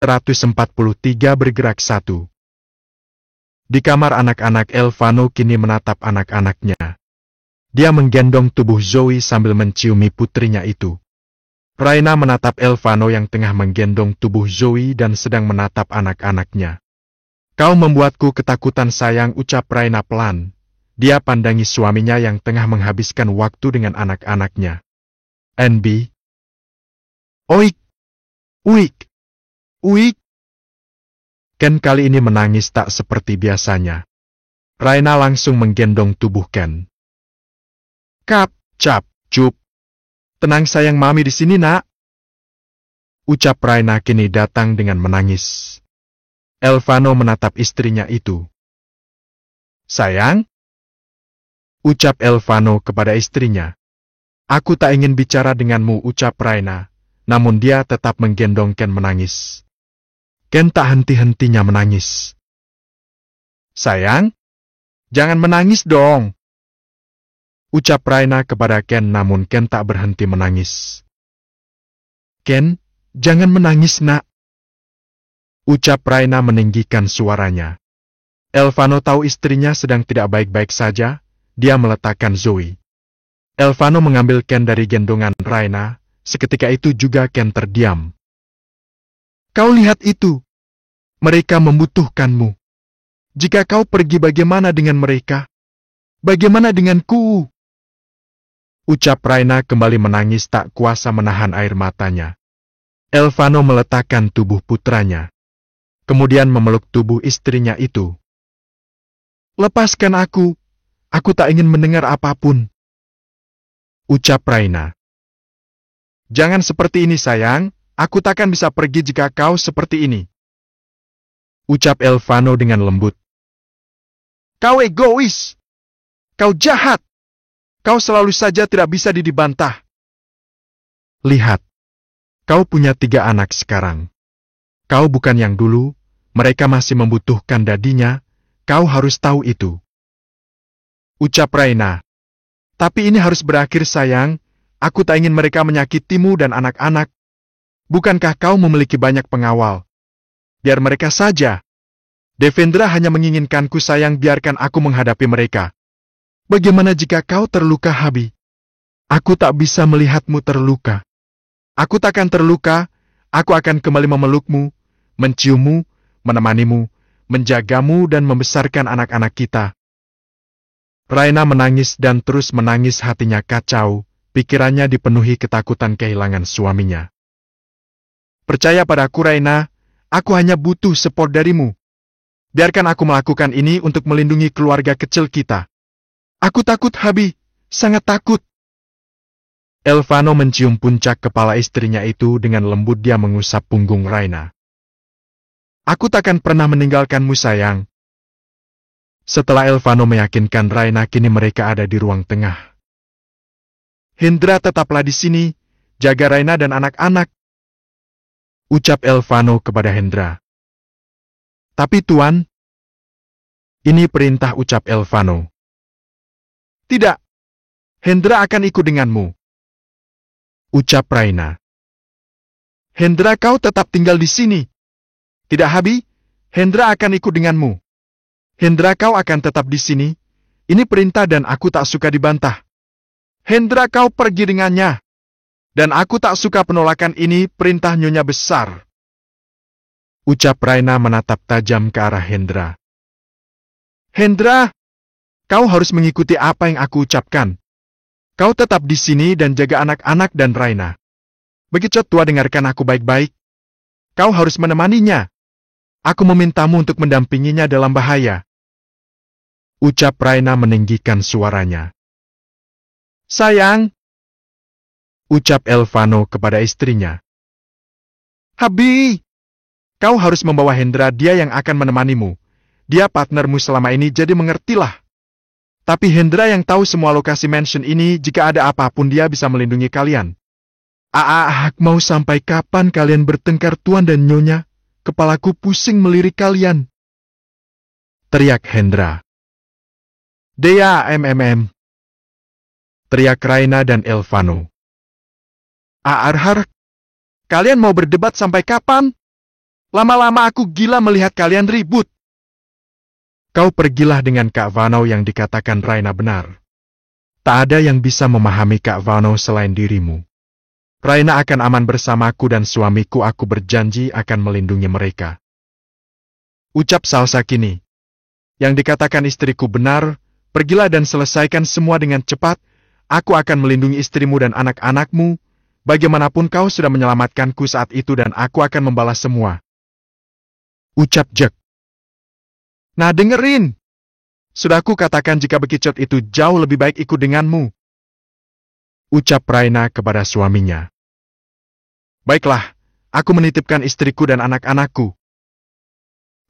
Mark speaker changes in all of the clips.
Speaker 1: 143 bergerak 1. Di kamar anak-anak, Elvano kini menatap anak-anaknya. Dia menggendong tubuh Zoe sambil menciumi putrinya itu. Raina menatap Elvano yang tengah menggendong tubuh Zoe dan sedang menatap anak-anaknya. Kau membuatku ketakutan sayang, ucap Raina pelan. Dia pandangi suaminya yang tengah menghabiskan waktu dengan anak-anaknya. NB. Oik! Uik! Uik! Ken kali ini menangis tak seperti biasanya. Raina langsung menggendong tubuh Ken. Kap, cap, cup. Tenang sayang, mami di sini nak. Ucap Raina kini datang dengan menangis. Elvano menatap istrinya itu. Sayang? Ucap Elvano kepada istrinya. Aku tak ingin bicara denganmu, ucap Raina, namun dia tetap menggendong Ken menangis. Ken tak henti-hentinya menangis. Sayang, jangan menangis dong. Ucap Raina kepada Ken, namun Ken tak berhenti menangis. Ken, jangan menangis nak. Ucap Raina meninggikan suaranya. Elvano tahu istrinya sedang tidak baik-baik saja, dia meletakkan Zoe. Elvano mengambil Ken dari gendongan Raina, seketika itu juga Ken terdiam. Kau lihat itu. Mereka membutuhkanmu. Jika kau pergi, bagaimana dengan mereka? Bagaimana denganku? Ucap Raina kembali menangis tak kuasa menahan air matanya. Elvano meletakkan tubuh putranya. Kemudian memeluk tubuh istrinya itu. Lepaskan aku tak ingin mendengar apapun. Ucap Raina. Jangan seperti ini sayang, aku takkan bisa pergi jika kau seperti ini. Ucap Elvano dengan lembut. Kau egois. Kau jahat. Kau selalu saja tidak bisa dibantah. Lihat. Kau punya 3 anak sekarang. Kau bukan yang dulu, mereka masih membutuhkan dadinya, kau harus tahu itu. Ucap Raina. Tapi ini harus berakhir sayang, aku tak ingin mereka menyakitimu dan anak-anak. Bukankah kau memiliki banyak pengawal? Biar mereka saja. Devendra hanya menginginkanku sayang, biarkan aku menghadapi mereka. Bagaimana jika kau terluka, Habi? Aku tak bisa melihatmu terluka. Aku takkan terluka, aku akan kembali memelukmu, menciummu, menemanimu, menjagamu dan membesarkan anak-anak kita. Raina menangis dan terus menangis, hatinya kacau, pikirannya dipenuhi ketakutan kehilangan suaminya. Percaya padaku Raina, aku hanya butuh support darimu. Biarkan aku melakukan ini untuk melindungi keluarga kecil kita. Aku takut, Habi, sangat takut. Elvano mencium puncak kepala istrinya itu dengan lembut, dia mengusap punggung Raina. Aku takkan pernah meninggalkanmu sayang. Setelah Elvano meyakinkan Raina, kini mereka ada di ruang tengah. Hendra, tetaplah di sini, jaga Raina dan anak-anak. Ucap Elvano kepada Hendra. Tapi Tuan, ini perintah, ucap Elvano. Tidak, Hendra akan ikut denganmu. Ucap Raina. Hendra, kau tetap tinggal di sini. Tidak, Habi, Hendra akan ikut denganmu. Hendra, kau akan tetap di sini. Ini perintah dan aku tak suka dibantah. Hendra, kau pergi dengannya. Dan aku tak suka penolakan ini, perintah Nyonya Besar. Ucap Raina menatap tajam ke arah Hendra. Hendra, kau harus mengikuti apa yang aku ucapkan. Kau tetap di sini dan jaga anak-anak dan Raina. Begitu tua, dengarkan aku baik-baik. Kau harus menemaninya. Aku memintamu untuk mendampinginya dalam bahaya. Ucap Raina meninggikan suaranya. Sayang. Ucap Elvano kepada istrinya. Habi, kau harus membawa Hendra, dia yang akan menemanimu. Dia partnermu selama ini, jadi mengertilah. Tapi Hendra yang tahu semua lokasi mansion ini, jika ada apapun dia bisa melindungi kalian. Mau sampai kapan kalian bertengkar Tuan dan Nyonya? Kepalaku pusing melirik kalian. Teriak Hendra. Dea teriak Raina dan Elvano. Arhar, kalian mau berdebat sampai kapan? Lama-lama aku gila melihat kalian ribut. Kau pergilah dengan Kak Vano yang dikatakan Raina benar. Tak ada yang bisa memahami Kak Vano selain dirimu. Raina akan aman bersamaku dan suamiku, aku berjanji akan melindungi mereka. Ucap Salsa kini. Yang dikatakan istriku benar, pergilah dan selesaikan semua dengan cepat, aku akan melindungi istrimu dan anak-anakmu, bagaimanapun kau sudah menyelamatkanku saat itu dan aku akan membalas semua. Ucap Jack. Nah dengerin. Sudah aku katakan jika bekicot itu jauh lebih baik ikut denganmu. Ucap Raina kepada suaminya. Baiklah, aku menitipkan istriku dan anak-anakku.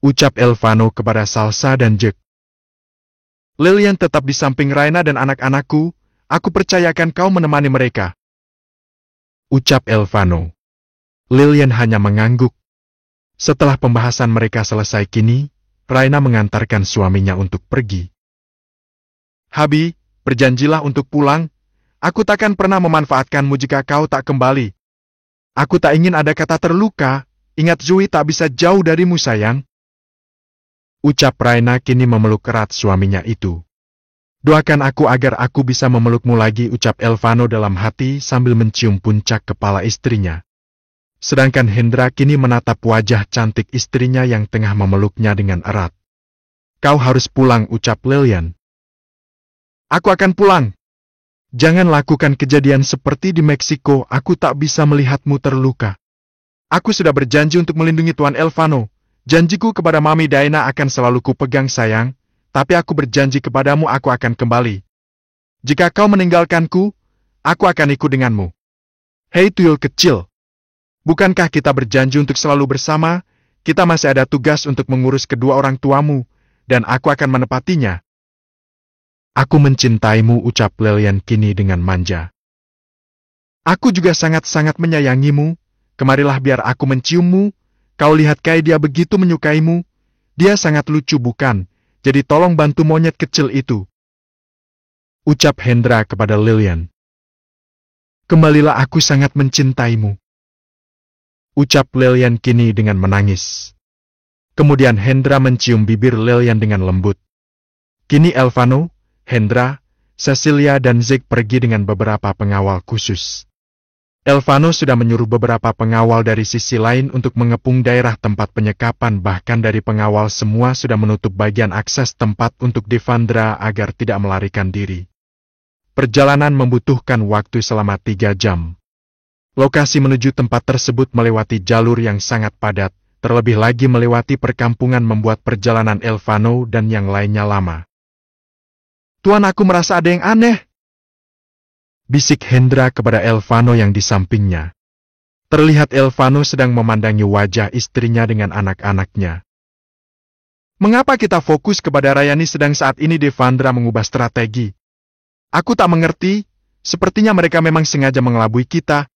Speaker 1: Ucap Elvano kepada Salsa dan Jack. Lilian tetap di samping Raina dan anak-anakku, aku percayakan kau menemani mereka. Ucap Elvano. Lilian hanya mengangguk. Setelah pembahasan mereka selesai kini, Raina mengantarkan suaminya untuk pergi. Habi, berjanjilah untuk pulang. Aku takkan pernah memanfaatkanmu jika kau tak kembali. Aku tak ingin ada kata terluka. Ingat Zoe tak bisa jauh darimu sayang. Ucap Raina kini memeluk erat suaminya itu. Doakan aku agar aku bisa memelukmu lagi, ucap Elvano dalam hati sambil mencium puncak kepala istrinya. Sedangkan Hendra kini menatap wajah cantik istrinya yang tengah memeluknya dengan erat. Kau harus pulang, ucap Lilian. Aku akan pulang. Jangan lakukan kejadian seperti di Meksiko, aku tak bisa melihatmu terluka. Aku sudah berjanji untuk melindungi Tuan Elvano. Janjiku kepada Mami Diana akan selalu kupegang sayang, tapi aku berjanji kepadamu aku akan kembali. Jika kau meninggalkanku, aku akan ikut denganmu. Hei tuyul kecil. Bukankah kita berjanji untuk selalu bersama? Kita masih ada tugas untuk mengurus kedua orang tuamu, dan aku akan menepatinya. Aku mencintaimu, ucap Lilian kini dengan manja. Aku juga sangat-sangat menyayangimu. Kemarilah biar aku menciummu. Kau lihat kayak dia begitu menyukaimu. Dia sangat lucu bukan? Jadi tolong bantu monyet kecil itu. Ucap Hendra kepada Lilian. Kembalilah, aku sangat mencintaimu. Ucap Lilian kini dengan menangis. Kemudian Hendra mencium bibir Lilian dengan lembut. Kini Elvano, Hendra, Cecilia dan Zeke pergi dengan beberapa pengawal khusus. Elvano sudah menyuruh beberapa pengawal dari sisi lain untuk mengepung daerah tempat penyekapan, bahkan dari pengawal semua sudah menutup bagian akses tempat untuk Devandra agar tidak melarikan diri. Perjalanan membutuhkan waktu selama 3 jam. Lokasi menuju tempat tersebut melewati jalur yang sangat padat, terlebih lagi melewati perkampungan membuat perjalanan Elvano dan yang lainnya lama. Tuan, aku merasa ada yang aneh. Bisik Hendra kepada Elvano yang di sampingnya. Terlihat Elvano sedang memandangi wajah istrinya dengan anak-anaknya. Mengapa kita fokus kepada Rayani sedang saat ini Devandra mengubah strategi? Aku tak mengerti, sepertinya mereka memang sengaja mengelabui kita.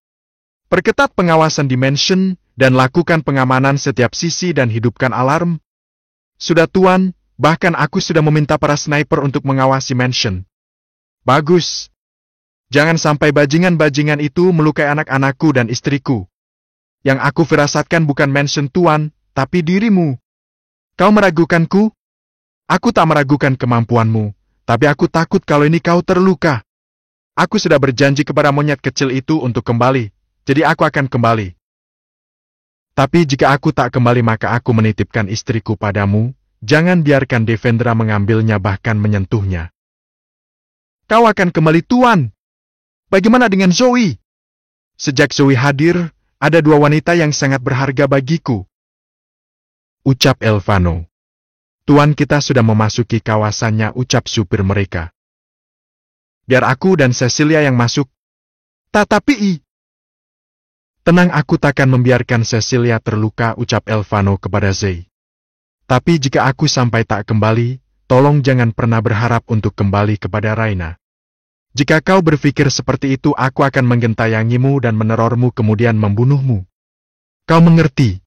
Speaker 1: Perketat pengawasan di mansion, dan lakukan pengamanan setiap sisi dan hidupkan alarm. Sudah Tuan, bahkan aku sudah meminta para sniper untuk mengawasi mansion. Bagus. Jangan sampai bajingan-bajingan itu melukai anak-anakku dan istriku. Yang aku firasatkan bukan mansion Tuan, tapi dirimu. Kau meragukanku? Aku tak meragukan kemampuanmu, tapi aku takut kalau ini kau terluka. Aku sudah berjanji kepada monyet kecil itu untuk kembali. Jadi aku akan kembali. Tapi jika aku tak kembali maka aku menitipkan istriku padamu, jangan biarkan Devendra mengambilnya bahkan menyentuhnya. Kau akan kembali Tuan. Bagaimana dengan Zoe? Sejak Zoe hadir, ada 2 wanita yang sangat berharga bagiku. Ucap Elvano. Tuan, kita sudah memasuki kawasannya, ucap supir mereka. Biar aku dan Cecilia yang masuk. Tetapi tenang, aku takkan membiarkan Cecilia terluka, ucap Elvano kepada Zay. Tapi jika aku sampai tak kembali, tolong jangan pernah berharap untuk kembali kepada Raina. Jika kau berpikir seperti itu, aku akan menggentayangimu dan menerormu kemudian membunuhmu. Kau mengerti?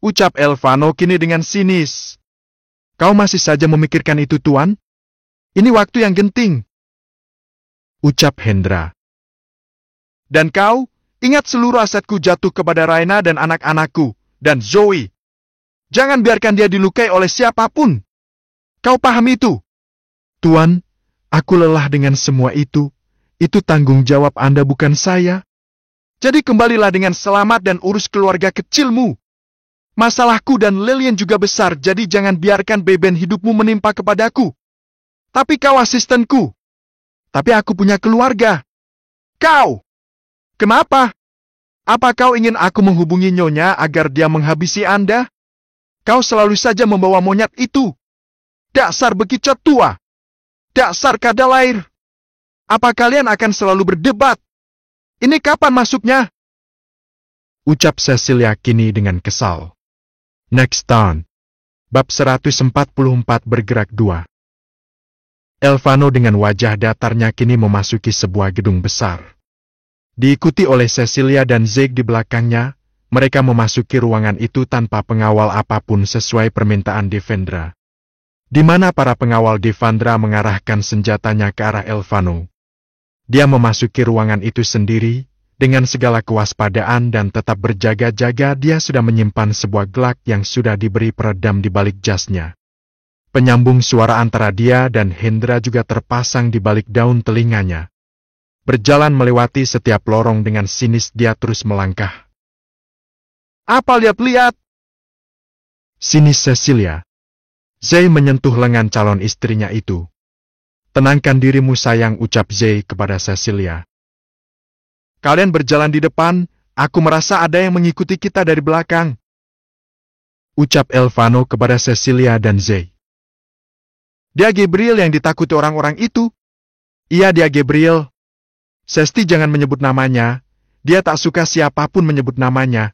Speaker 1: Ucap Elvano kini dengan sinis. Kau masih saja memikirkan itu Tuan? Ini waktu yang genting. Ucap Hendra. Dan kau? Ingat seluruh asetku jatuh kepada Raina dan anak-anakku. dan Zoe. Jangan biarkan dia dilukai oleh siapapun. Kau paham itu? Tuan, aku lelah dengan semua itu. Itu tanggung jawab Anda, bukan saya. Jadi kembalilah dengan selamat dan urus keluarga kecilmu. Masalahku dan Lillian juga besar, jadi jangan biarkan beban hidupmu menimpa kepadaku. Tapi kau asistenku. Tapi aku punya keluarga. Kau! Kenapa? Apa kau ingin aku menghubungi Nyonya agar dia menghabisi Anda? Kau selalu saja membawa monyet itu. Dasar bekicot tua. Dasar kadalair. Apa kalian akan selalu berdebat? Ini kapan masuknya? Ucap Cecilia kini dengan kesal. Next turn. Bab 144 bergerak 2. Elvano dengan wajah datarnya kini memasuki sebuah gedung besar. Diikuti oleh Cecilia dan Zack di belakangnya, mereka memasuki ruangan itu tanpa pengawal apapun sesuai permintaan Devendra. Di mana para pengawal Devendra mengarahkan senjatanya ke arah Elvano. Dia memasuki ruangan itu sendiri, dengan segala kewaspadaan dan tetap berjaga-jaga. Dia sudah menyimpan sebuah glak yang sudah diberi peredam di balik jasnya. Penyambung suara antara dia dan Hendra juga terpasang di balik daun telinganya. Berjalan melewati setiap lorong dengan sinis dia terus melangkah. Apa lihat-lihat? Sinis Cecilia. Zay menyentuh lengan calon istrinya itu. Tenangkan dirimu sayang, ucap Zay kepada Cecilia. Kalian berjalan di depan, aku merasa ada yang mengikuti kita dari belakang. Ucap Elvano kepada Cecilia dan Zay. Dia Gabriel yang ditakuti orang-orang itu. Iya, dia Gabriel. Sesti jangan menyebut namanya. Dia tak suka siapapun menyebut namanya.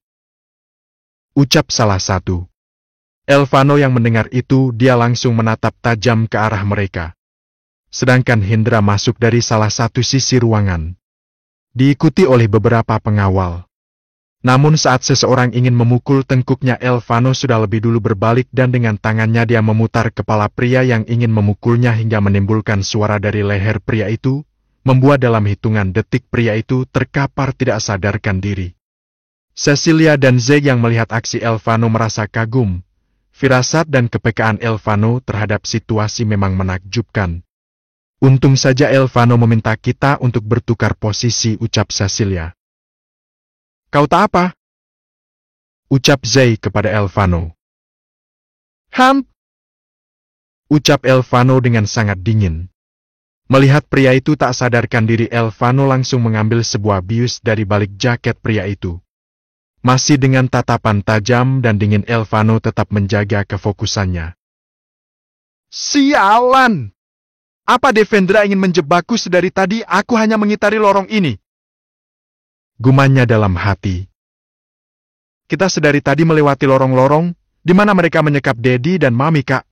Speaker 1: Ucap salah satu. Elvano yang mendengar itu, dia langsung menatap tajam ke arah mereka. Sedangkan Hendra masuk dari salah satu sisi ruangan. Diikuti oleh beberapa pengawal. Namun saat seseorang ingin memukul tengkuknya, Elvano sudah lebih dulu berbalik dan dengan tangannya dia memutar kepala pria yang ingin memukulnya hingga menimbulkan suara dari leher pria itu, membuat dalam hitungan detik pria itu terkapar tidak sadarkan diri. Cecilia dan Zack yang melihat aksi Elvano merasa kagum. Firasat dan kepekaan Elvano terhadap situasi memang menakjubkan. Untung saja Elvano meminta kita untuk bertukar posisi, ucap Cecilia. Kau tak apa? Ucap Zay kepada Elvano. Ucap Elvano dengan sangat dingin. Melihat pria itu tak sadarkan diri, Elvano langsung mengambil sebuah bius dari balik jaket pria itu. Masih dengan tatapan tajam dan dingin, Elvano tetap menjaga kefokusannya. Sialan! Apa Devendra ingin menjebakku sedari tadi? Aku hanya mengitari lorong ini. Gumanya dalam hati. Kita sedari tadi melewati lorong-lorong, di mana mereka menyekap Dedi dan Mami, Kak.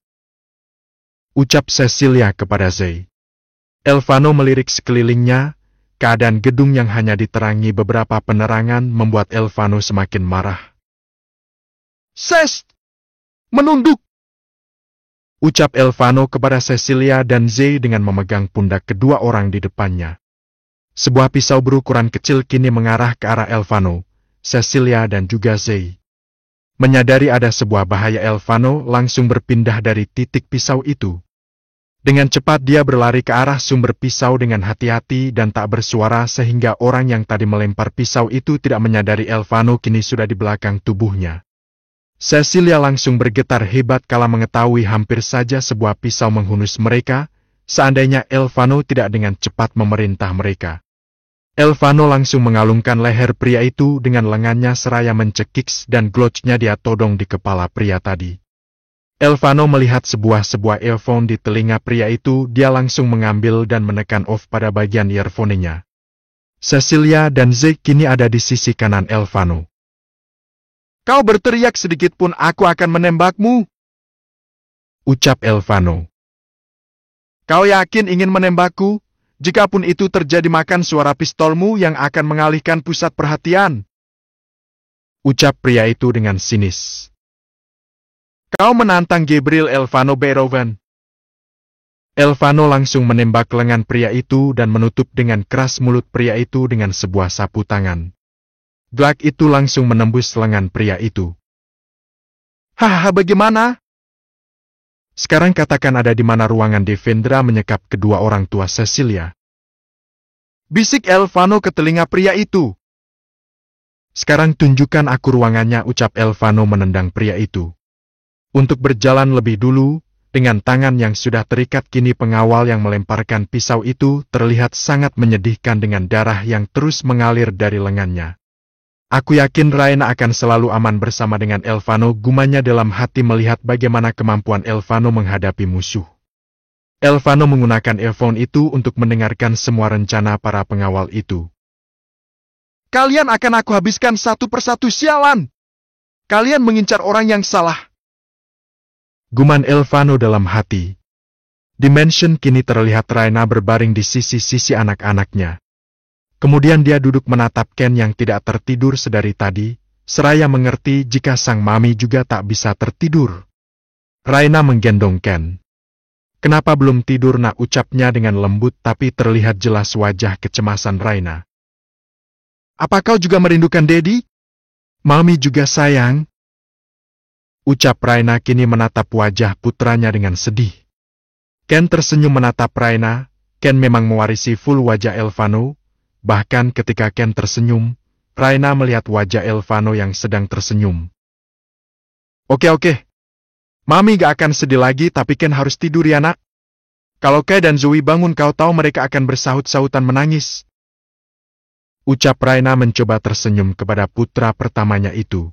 Speaker 1: Ucap Cecilia kepada Zay. Elvano melirik sekelilingnya, keadaan gedung yang hanya diterangi beberapa penerangan membuat Elvano semakin marah. Menunduk! Ucap Elvano kepada Cecilia dan Zay dengan memegang pundak kedua orang di depannya. Sebuah pisau berukuran kecil kini mengarah ke arah Elvano, Cecilia dan juga Zay. Menyadari ada sebuah bahaya, Elvano langsung berpindah dari titik pisau itu. Dengan cepat dia berlari ke arah sumber pisau dengan hati-hati dan tak bersuara sehingga orang yang tadi melempar pisau itu tidak menyadari Elvano kini sudah di belakang tubuhnya. Cecilia langsung bergetar hebat kala mengetahui hampir saja sebuah pisau menghunus mereka, seandainya Elvano tidak dengan cepat memerintah mereka. Elvano langsung mengalungkan leher pria itu dengan lengannya seraya mencekik dan glocnya dia todong di kepala pria tadi. Elvano melihat sebuah earphone di telinga pria itu, dia langsung mengambil dan menekan off pada bagian earphone-nya. Cecilia dan Zack kini ada di sisi kanan Elvano. Kau berteriak sedikit pun aku akan menembakmu, ucap Elvano. Kau yakin ingin menembakku? Jikapun itu terjadi, makan suara pistolmu yang akan mengalihkan pusat perhatian, ucap pria itu dengan sinis. Kau menantang Gabriel Elvano Beroven. Elvano langsung menembak lengan pria itu dan menutup dengan keras mulut pria itu dengan sebuah sapu tangan. Glak itu langsung menembus lengan pria itu. Hahaha, bagaimana? Sekarang katakan ada di mana ruangan Devendra menyekap kedua orang tua Cecilia. Bisik Elvano ke telinga pria itu. Sekarang tunjukkan aku ruangannya, ucap Elvano menendang pria itu. Untuk berjalan lebih dulu, dengan tangan yang sudah terikat kini pengawal yang melemparkan pisau itu terlihat sangat menyedihkan dengan darah yang terus mengalir dari lengannya. Aku yakin Raina akan selalu aman bersama dengan Elvano, gumanya dalam hati melihat bagaimana kemampuan Elvano menghadapi musuh. Elvano menggunakan earphone itu untuk mendengarkan semua rencana para pengawal itu. Kalian akan aku habiskan satu persatu, sialan! Kalian mengincar orang yang salah. Guman Elvano dalam hati. Dimension kini terlihat Raina berbaring di sisi-sisi anak-anaknya. Kemudian dia duduk menatap Ken yang tidak tertidur sedari tadi, seraya mengerti jika sang mami juga tak bisa tertidur. Raina menggendong Ken. Kenapa belum tidur nak, ucapnya dengan lembut tapi terlihat jelas wajah kecemasan Raina. Apa kau juga merindukan Dedi? Mami juga sayang. Ucap Raina kini menatap wajah putranya dengan sedih. Ken tersenyum menatap Raina. Ken memang mewarisi full wajah Elvano. Bahkan ketika Ken tersenyum, Raina melihat wajah Elvano yang sedang tersenyum. Oke. Mami gak akan sedih lagi, tapi Ken harus tidur ya nak. Kalau Kai dan Zoe bangun kau tahu mereka akan bersahut-sahutan menangis. Ucap Raina mencoba tersenyum kepada putra pertamanya itu.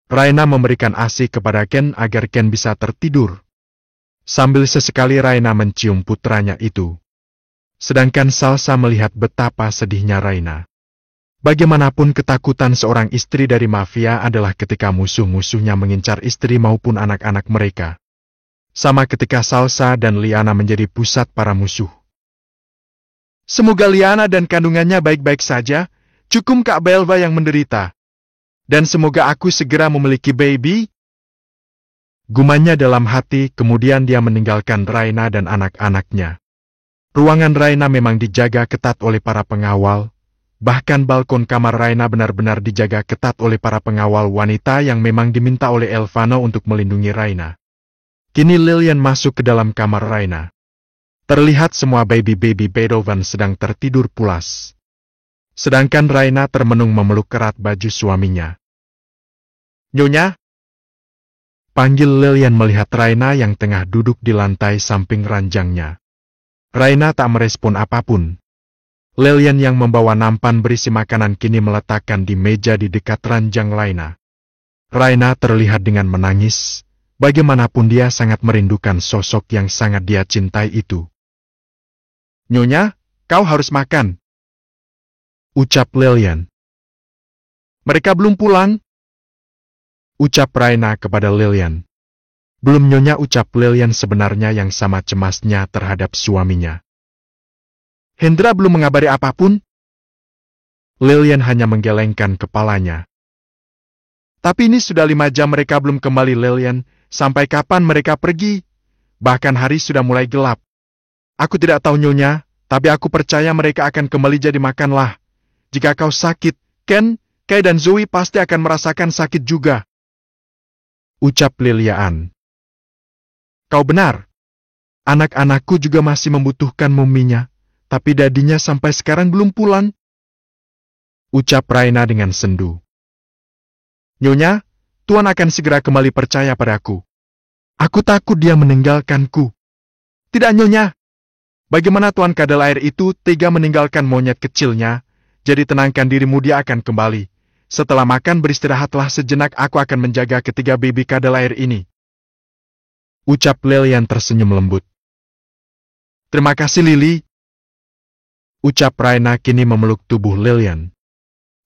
Speaker 1: Raina memberikan ASI kepada Ken agar Ken bisa tertidur. Sambil sesekali Raina mencium putranya itu. Sedangkan Salsa melihat betapa sedihnya Raina. Bagaimanapun ketakutan seorang istri dari mafia adalah ketika musuh-musuhnya mengincar istri maupun anak-anak mereka. Sama ketika Salsa dan Liana menjadi pusat para musuh. Semoga Liana dan kandungannya baik-baik saja, cukup Kak Belva yang menderita. Dan semoga aku segera memiliki baby. Gumanya dalam hati, kemudian dia meninggalkan Raina dan anak-anaknya. Ruangan Raina memang dijaga ketat oleh para pengawal, bahkan balkon kamar Raina benar-benar dijaga ketat oleh para pengawal wanita yang memang diminta oleh Elvano untuk melindungi Raina. Kini Lilian masuk ke dalam kamar Raina. Terlihat semua baby-baby Beethoven sedang tertidur pulas. Sedangkan Raina termenung memeluk erat baju suaminya. Nyonya? Panggil Lilian melihat Raina yang tengah duduk di lantai samping ranjangnya. Raina tak merespon apapun. Lilian yang membawa nampan berisi makanan kini meletakkan di meja di dekat ranjang Raina. Raina terlihat dengan menangis, bagaimanapun dia sangat merindukan sosok yang sangat dia cintai itu. Nyonya, kau harus makan. Ucap Lilian. Mereka belum pulang. Ucap Raina kepada Lilian. Belum nyonya, ucap Lilian sebenarnya yang sama cemasnya terhadap suaminya. Hendra belum mengabari apapun? Lilian hanya menggelengkan kepalanya. Tapi ini sudah 5 jam mereka belum kembali Lilian, sampai kapan mereka pergi? Bahkan hari sudah mulai gelap. Aku tidak tahu nyonya, tapi aku percaya mereka akan kembali, jadi makanlah. Jika kau sakit, Ken, Kai dan Zoe pasti akan merasakan sakit juga. Ucap Lilian. Kau benar. Anak-anakku juga masih membutuhkan mominya, tapi dadinya sampai sekarang belum pulang. Ucap Raina dengan sendu. Nyonya, Tuan akan segera kembali, percaya padaku. Aku takut dia meninggalkanku. Tidak nyonya. Bagaimana Tuan kadal air itu tega meninggalkan monyet kecilnya, jadi tenangkan dirimu, dia akan kembali. Setelah makan beristirahatlah sejenak, aku akan menjaga ketiga baby kadal air ini. Ucap Lilian tersenyum lembut. Terima kasih Lily. Ucap Raina kini memeluk tubuh Lilian.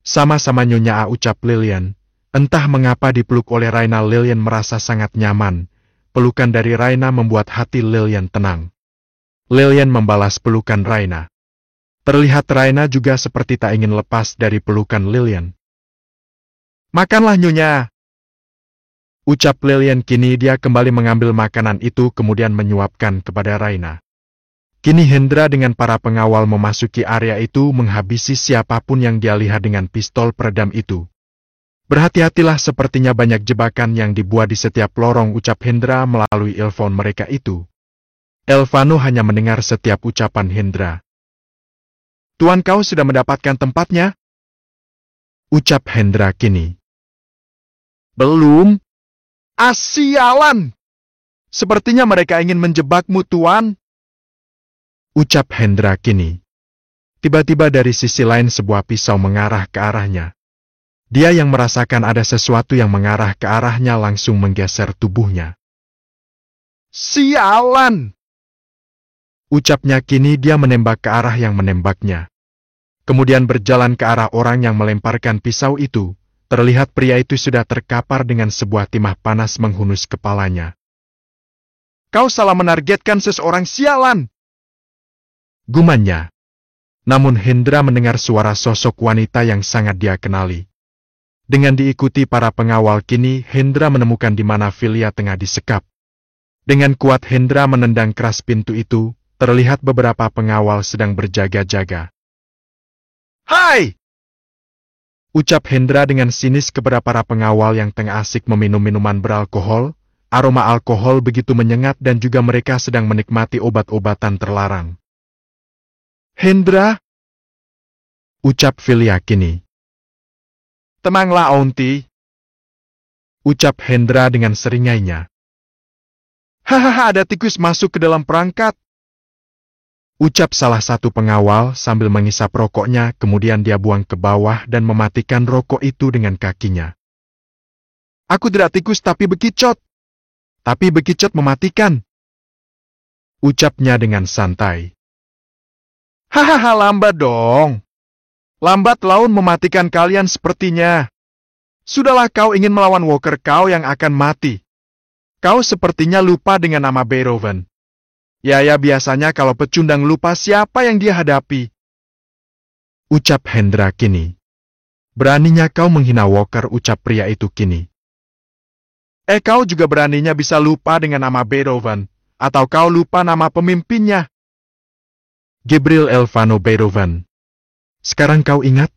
Speaker 1: Sama-sama nyonya, ucap Lilian. Entah mengapa dipeluk oleh Raina, Lilian merasa sangat nyaman. Pelukan dari Raina membuat hati Lilian tenang. Lilian membalas pelukan Raina. Terlihat Raina juga seperti tak ingin lepas dari pelukan Lilian. Makanlah nyonya. Ucap Lilian, kini dia kembali mengambil makanan itu kemudian menyuapkan kepada Raina. Kini Hendra dengan para pengawal memasuki area itu menghabisi siapapun yang dia lihat dengan pistol peredam itu. Berhati-hatilah, sepertinya banyak jebakan yang dibuat di setiap lorong, ucap Hendra melalui telepon mereka itu. Elvano hanya mendengar setiap ucapan Hendra. Tuan, kau sudah mendapatkan tempatnya? Ucap Hendra kini. Belum. Sialan! Sepertinya mereka ingin menjebakmu, Tuan. Ucap Hendra kini. Tiba-tiba dari sisi lain sebuah pisau mengarah ke arahnya. Dia yang merasakan ada sesuatu yang mengarah ke arahnya langsung menggeser tubuhnya. Sialan! Ucapnya kini, dia menembak ke arah yang menembaknya. Kemudian berjalan ke arah orang yang melemparkan pisau itu. Terlihat pria itu sudah terkapar dengan sebuah timah panas menghunus kepalanya. Kau salah menargetkan seseorang, sialan! Gumannya. Namun Hendra mendengar suara sosok wanita yang sangat dia kenali. Dengan diikuti para pengawal kini, Hendra menemukan di mana Filia tengah disekap. Dengan kuat Hendra menendang keras pintu itu, terlihat beberapa pengawal sedang berjaga-jaga. Hai! Ucap Hendra dengan sinis kepada para pengawal yang tengah asik meminum minuman beralkohol. Aroma alkohol begitu menyengat dan juga mereka sedang menikmati obat-obatan terlarang. Hendra! Ucap Filia kini. Tenanglah, Aunty. Ucap Hendra dengan seringainya. Hahaha, ada tikus masuk ke dalam perangkat. Ucap salah satu pengawal sambil mengisap rokoknya, kemudian dia buang ke bawah dan mematikan rokok itu dengan kakinya. Aku tidak tikus tapi bekicot. Tapi bekicot mematikan. Ucapnya dengan santai. Hahaha, lambat dong. Lambat laun mematikan kalian sepertinya. Sudahlah, kau ingin melawan Walker kau yang akan mati. Kau sepertinya lupa dengan nama Beethoven. Ya, biasanya kalau pecundang lupa siapa yang dia hadapi. Ucap Hendra kini. Beraninya kau menghina Walker, ucap pria itu kini. Kau juga beraninya bisa lupa dengan nama Beethoven. Atau kau lupa nama pemimpinnya? Gabriel Elvano Beethoven. Sekarang kau ingat?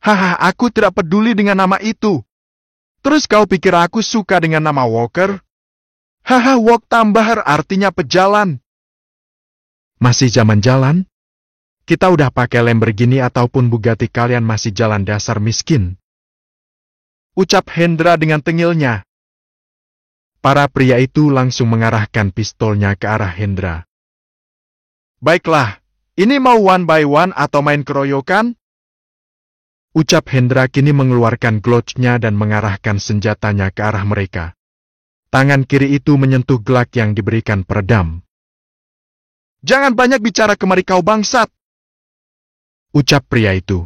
Speaker 1: Haha, aku tidak peduli dengan nama itu. Terus kau pikir aku suka dengan nama Walker? Haha, walk tambahar artinya pejalan. Masih zaman jalan? Kita udah pakai Lamborghini ataupun Bugatti, kalian masih jalan dasar miskin. Ucap Hendra dengan tengilnya. Para pria itu langsung mengarahkan pistolnya ke arah Hendra. Baiklah. Ini mau one by one atau main keroyokan? Ucap Hendra kini mengeluarkan glock-nya dan mengarahkan senjatanya ke arah mereka. Tangan kiri itu menyentuh gelak yang diberikan peredam. Jangan banyak bicara, kemari kau bangsat! Ucap pria itu.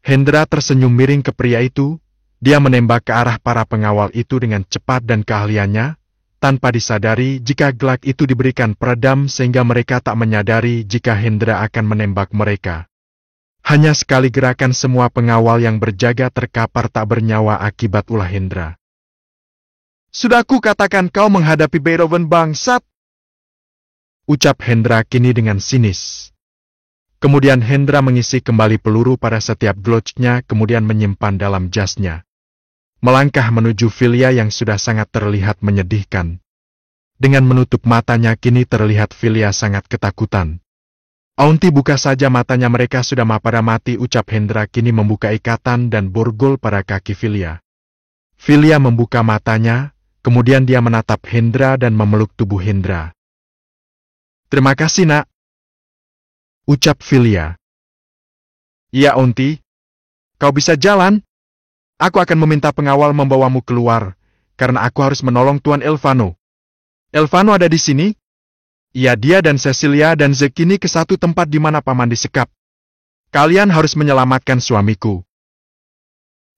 Speaker 1: Hendra tersenyum miring ke pria itu. Dia menembak ke arah para pengawal itu dengan cepat dan keahliannya, tanpa disadari jika gelak itu diberikan peredam sehingga mereka tak menyadari jika Hendra akan menembak mereka. Hanya sekali gerakan semua pengawal yang berjaga terkapar tak bernyawa akibat ulah Hendra. Sudah ku katakan kau menghadapi Beethoven, bangsat! Ucap Hendra kini dengan sinis. Kemudian Hendra mengisi kembali peluru pada setiap glock-nya kemudian menyimpan dalam jasnya. Melangkah menuju Filia yang sudah sangat terlihat menyedihkan. Dengan menutup matanya kini terlihat Filia sangat ketakutan. Aunty, buka saja matanya, mereka sudah pada mati, ucap Hendra kini membuka ikatan dan borgol pada kaki Filia. Filia membuka matanya, kemudian dia menatap Hendra dan memeluk tubuh Hendra. Terima kasih, nak. Ucap Filia. Iya, Aunty. Kau bisa jalan? Aku akan meminta pengawal membawamu keluar, karena aku harus menolong Tuan Elvano. Elvano ada di sini? Iya, dia dan Cecilia dan Zekini ke satu tempat di mana paman disekap. Kalian harus menyelamatkan suamiku.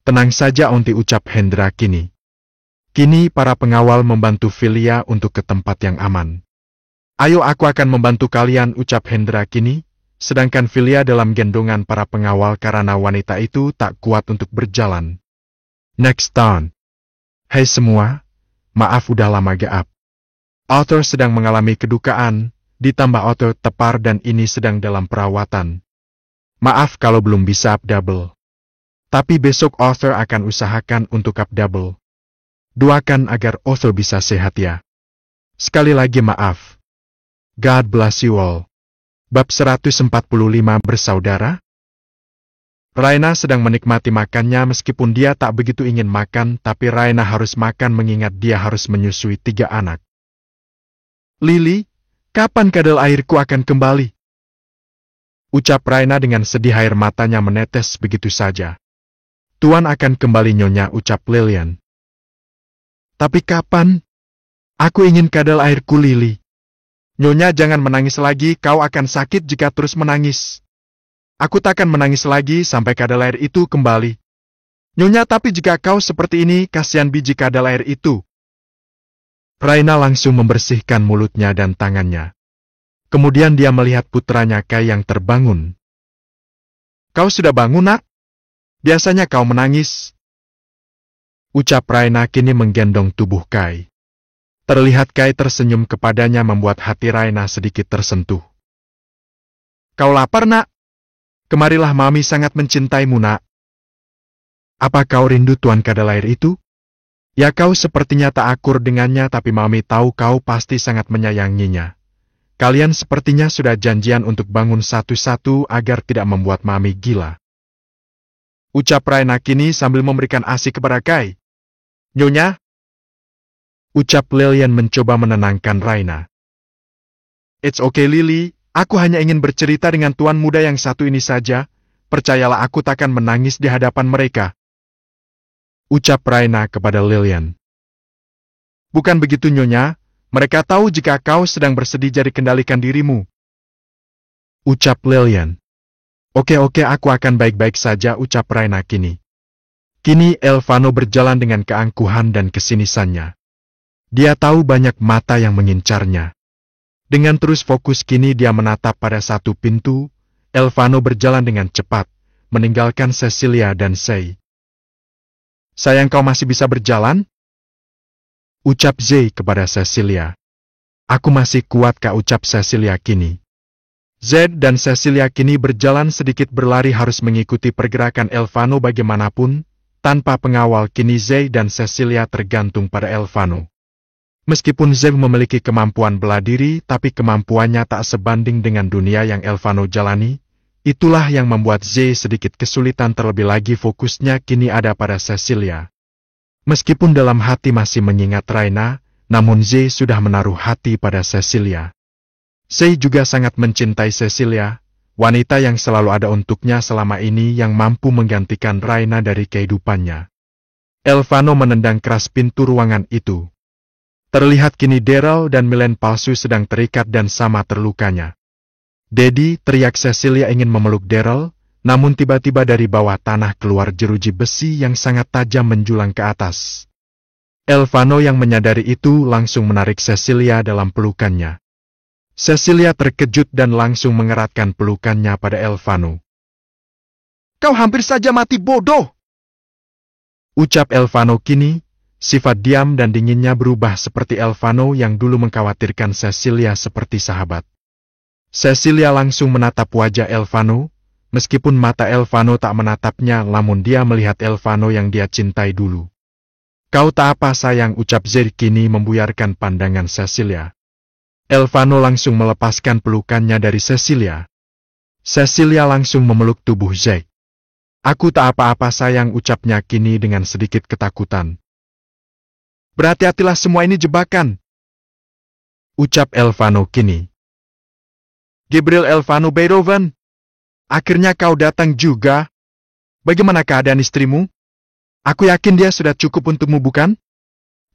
Speaker 1: Tenang saja, Aunty, ucap Hendra kini. Kini para pengawal membantu Filia untuk ke tempat yang aman. Ayo, aku akan membantu kalian, ucap Hendra kini. Sedangkan Filia dalam gendongan para pengawal karena wanita itu tak kuat untuk berjalan. Next turn. Hai semua, maaf udah lama gaap. Arthur sedang mengalami kedukaan, ditambah Arthur tepar dan ini sedang dalam perawatan. Maaf kalau belum bisa update. Tapi besok Arthur akan usahakan untuk up double. Doakan agar Arthur bisa sehat ya. Sekali lagi maaf. God bless you all. Bab 145 bersaudara. Raina sedang menikmati makannya meskipun dia tak begitu ingin makan, tapi Raina harus makan mengingat dia harus menyusui 3 anak. Lily, kapan kadal airku akan kembali? Ucap Raina dengan sedih, air matanya menetes begitu saja. Tuan akan kembali, Nyonya, ucap Lilian. Tapi kapan? Aku ingin kadal airku, Lily. Nyonya, jangan menangis lagi, kau akan sakit jika terus menangis. Aku takkan menangis lagi sampai kadal air itu kembali. Nyonya, tapi jika kau seperti ini, kasihan biji kadal air itu. Raina langsung membersihkan mulutnya dan tangannya. Kemudian dia melihat putranya Kai yang terbangun. Kau sudah bangun, nak? Biasanya kau menangis. Ucap Raina kini menggendong tubuh Kai. Terlihat Kai tersenyum kepadanya membuat hati Raina sedikit tersentuh. Kau lapar, nak? Kemarilah, Mami sangat mencintaimu, nak. Apa kau rindu tuan kadal air itu? Ya, kau sepertinya tak akur dengannya, tapi Mami tahu kau pasti sangat menyayanginya. Kalian sepertinya sudah janjian untuk bangun satu-satu agar tidak membuat Mami gila. Ucap Raina kini sambil memberikan ASI kepada Kai. Nyonya? Ucap Lilian mencoba menenangkan Raina. It's okay, Lily. Aku hanya ingin bercerita dengan tuan muda yang satu ini saja. Percayalah, aku takkan menangis di hadapan mereka. Ucap Raina kepada Lilian. Bukan begitu, Nyonya. Mereka tahu jika kau sedang bersedih, jadi kendalikan dirimu. Ucap Lilian. Oke, aku akan baik-baik saja, ucap Raina kini. Kini Elvano berjalan dengan keangkuhan dan kesinisannya. Dia tahu banyak mata yang mengincarnya. Dengan terus fokus kini dia menatap pada satu pintu. Elvano berjalan dengan cepat, meninggalkan Cecilia dan Zay. Sayang, kau masih bisa berjalan? Ucap Zay kepada Cecilia. Aku masih kuat, Kak, ucap Cecilia kini. Zed dan Cecilia kini berjalan sedikit berlari harus mengikuti pergerakan Elvano bagaimanapun. Tanpa pengawal kini Zay dan Cecilia tergantung pada Elvano. Meskipun Zed memiliki kemampuan bela diri, tapi kemampuannya tak sebanding dengan dunia yang Elvano jalani. Itulah yang membuat Zay sedikit kesulitan, terlebih lagi fokusnya kini ada pada Cecilia. Meskipun dalam hati masih mengingat Raina, namun Zay sudah menaruh hati pada Cecilia. Zay juga sangat mencintai Cecilia, wanita yang selalu ada untuknya selama ini yang mampu menggantikan Raina dari kehidupannya. Elvano menendang keras pintu ruangan itu. Terlihat kini Daryl dan Milen palsu sedang terikat dan sama terlukanya. Daddy, teriak Cecilia ingin memeluk Daryl, namun tiba-tiba dari bawah tanah keluar jeruji besi yang sangat tajam menjulang ke atas. Elvano yang menyadari itu langsung menarik Cecilia dalam pelukannya. Cecilia terkejut dan langsung mengeratkan pelukannya pada Elvano. Kau hampir saja mati, bodoh! Ucap Elvano kini, sifat diam dan dinginnya berubah seperti Elvano yang dulu mengkhawatirkan Cecilia seperti sahabat. Cecilia langsung menatap wajah Elvano, meskipun mata Elvano tak menatapnya, namun dia melihat Elvano yang dia cintai dulu. Kau tak apa, sayang, ucap Zed kini membuyarkan pandangan Cecilia. Elvano langsung melepaskan pelukannya dari Cecilia. Cecilia langsung memeluk tubuh Zed. Aku tak apa-apa, sayang, ucapnya kini dengan sedikit ketakutan. Berhati-hatilah, semua ini jebakan, ucap Elvano kini. Gabriel Elvano Beethoven, akhirnya kau datang juga. Bagaimana keadaan istrimu? Aku yakin dia sudah cukup untukmu, bukan?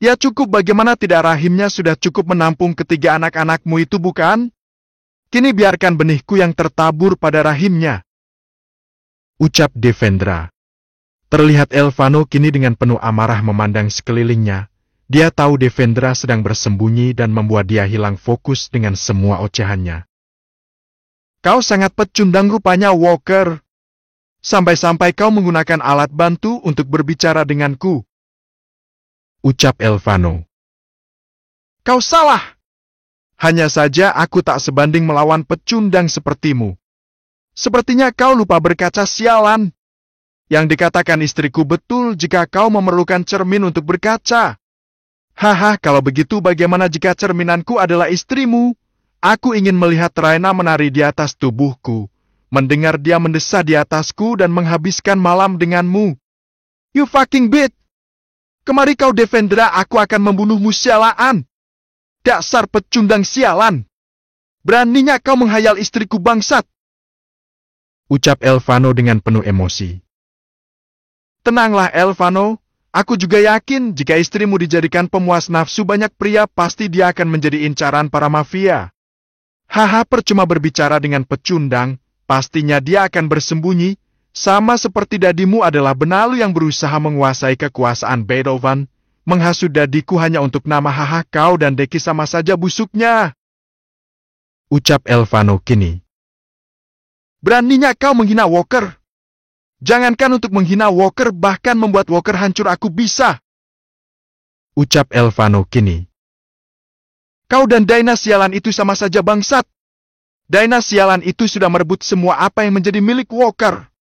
Speaker 1: Ya cukup, bagaimana tidak, rahimnya sudah cukup menampung ketiga anak-anakmu itu, bukan? Kini biarkan benihku yang tertabur pada rahimnya, ucap Devendra. Terlihat Elvano kini dengan penuh amarah memandang sekelilingnya. Dia tahu Devendra sedang bersembunyi dan membuat dia hilang fokus dengan semua ocehannya. Kau sangat pecundang rupanya, Walker. Sampai-sampai kau menggunakan alat bantu untuk berbicara denganku, ucap Elvano. Kau salah. Hanya saja aku tak sebanding melawan pecundang sepertimu. Sepertinya kau lupa berkaca, sialan. Yang dikatakan istriku betul jika kau memerlukan cermin untuk berkaca. Haha, kalau begitu bagaimana jika cerminanku adalah istrimu? Aku ingin melihat Raina menari di atas tubuhku, mendengar dia mendesah di atasku dan menghabiskan malam denganmu. You fucking bitch! Kemari kau Devendra, aku akan membunuhmu sialaan. Dasar pecundang sialan. Beraninya kau menghayal istriku bangsat. Ucap Elvano dengan penuh emosi. Tenanglah Elvano. Aku juga yakin jika istrimu dijadikan pemuas nafsu banyak pria pasti dia akan menjadi incaran para mafia. Haha, percuma berbicara dengan pecundang, pastinya dia akan bersembunyi, sama seperti dadimu adalah benalu yang berusaha menguasai kekuasaan Beethoven, menghasut dadiku hanya untuk nama. Haha, kau dan Deki sama saja busuknya. Ucap Elvano kini. Beraninya kau menghina Walker. Jangankan untuk menghina Walker, bahkan membuat Walker hancur aku bisa. Ucap Elvano kini. Kau dan Daina sialan itu sama saja bangsat. Daina sialan itu sudah merebut semua apa yang menjadi milik Walker.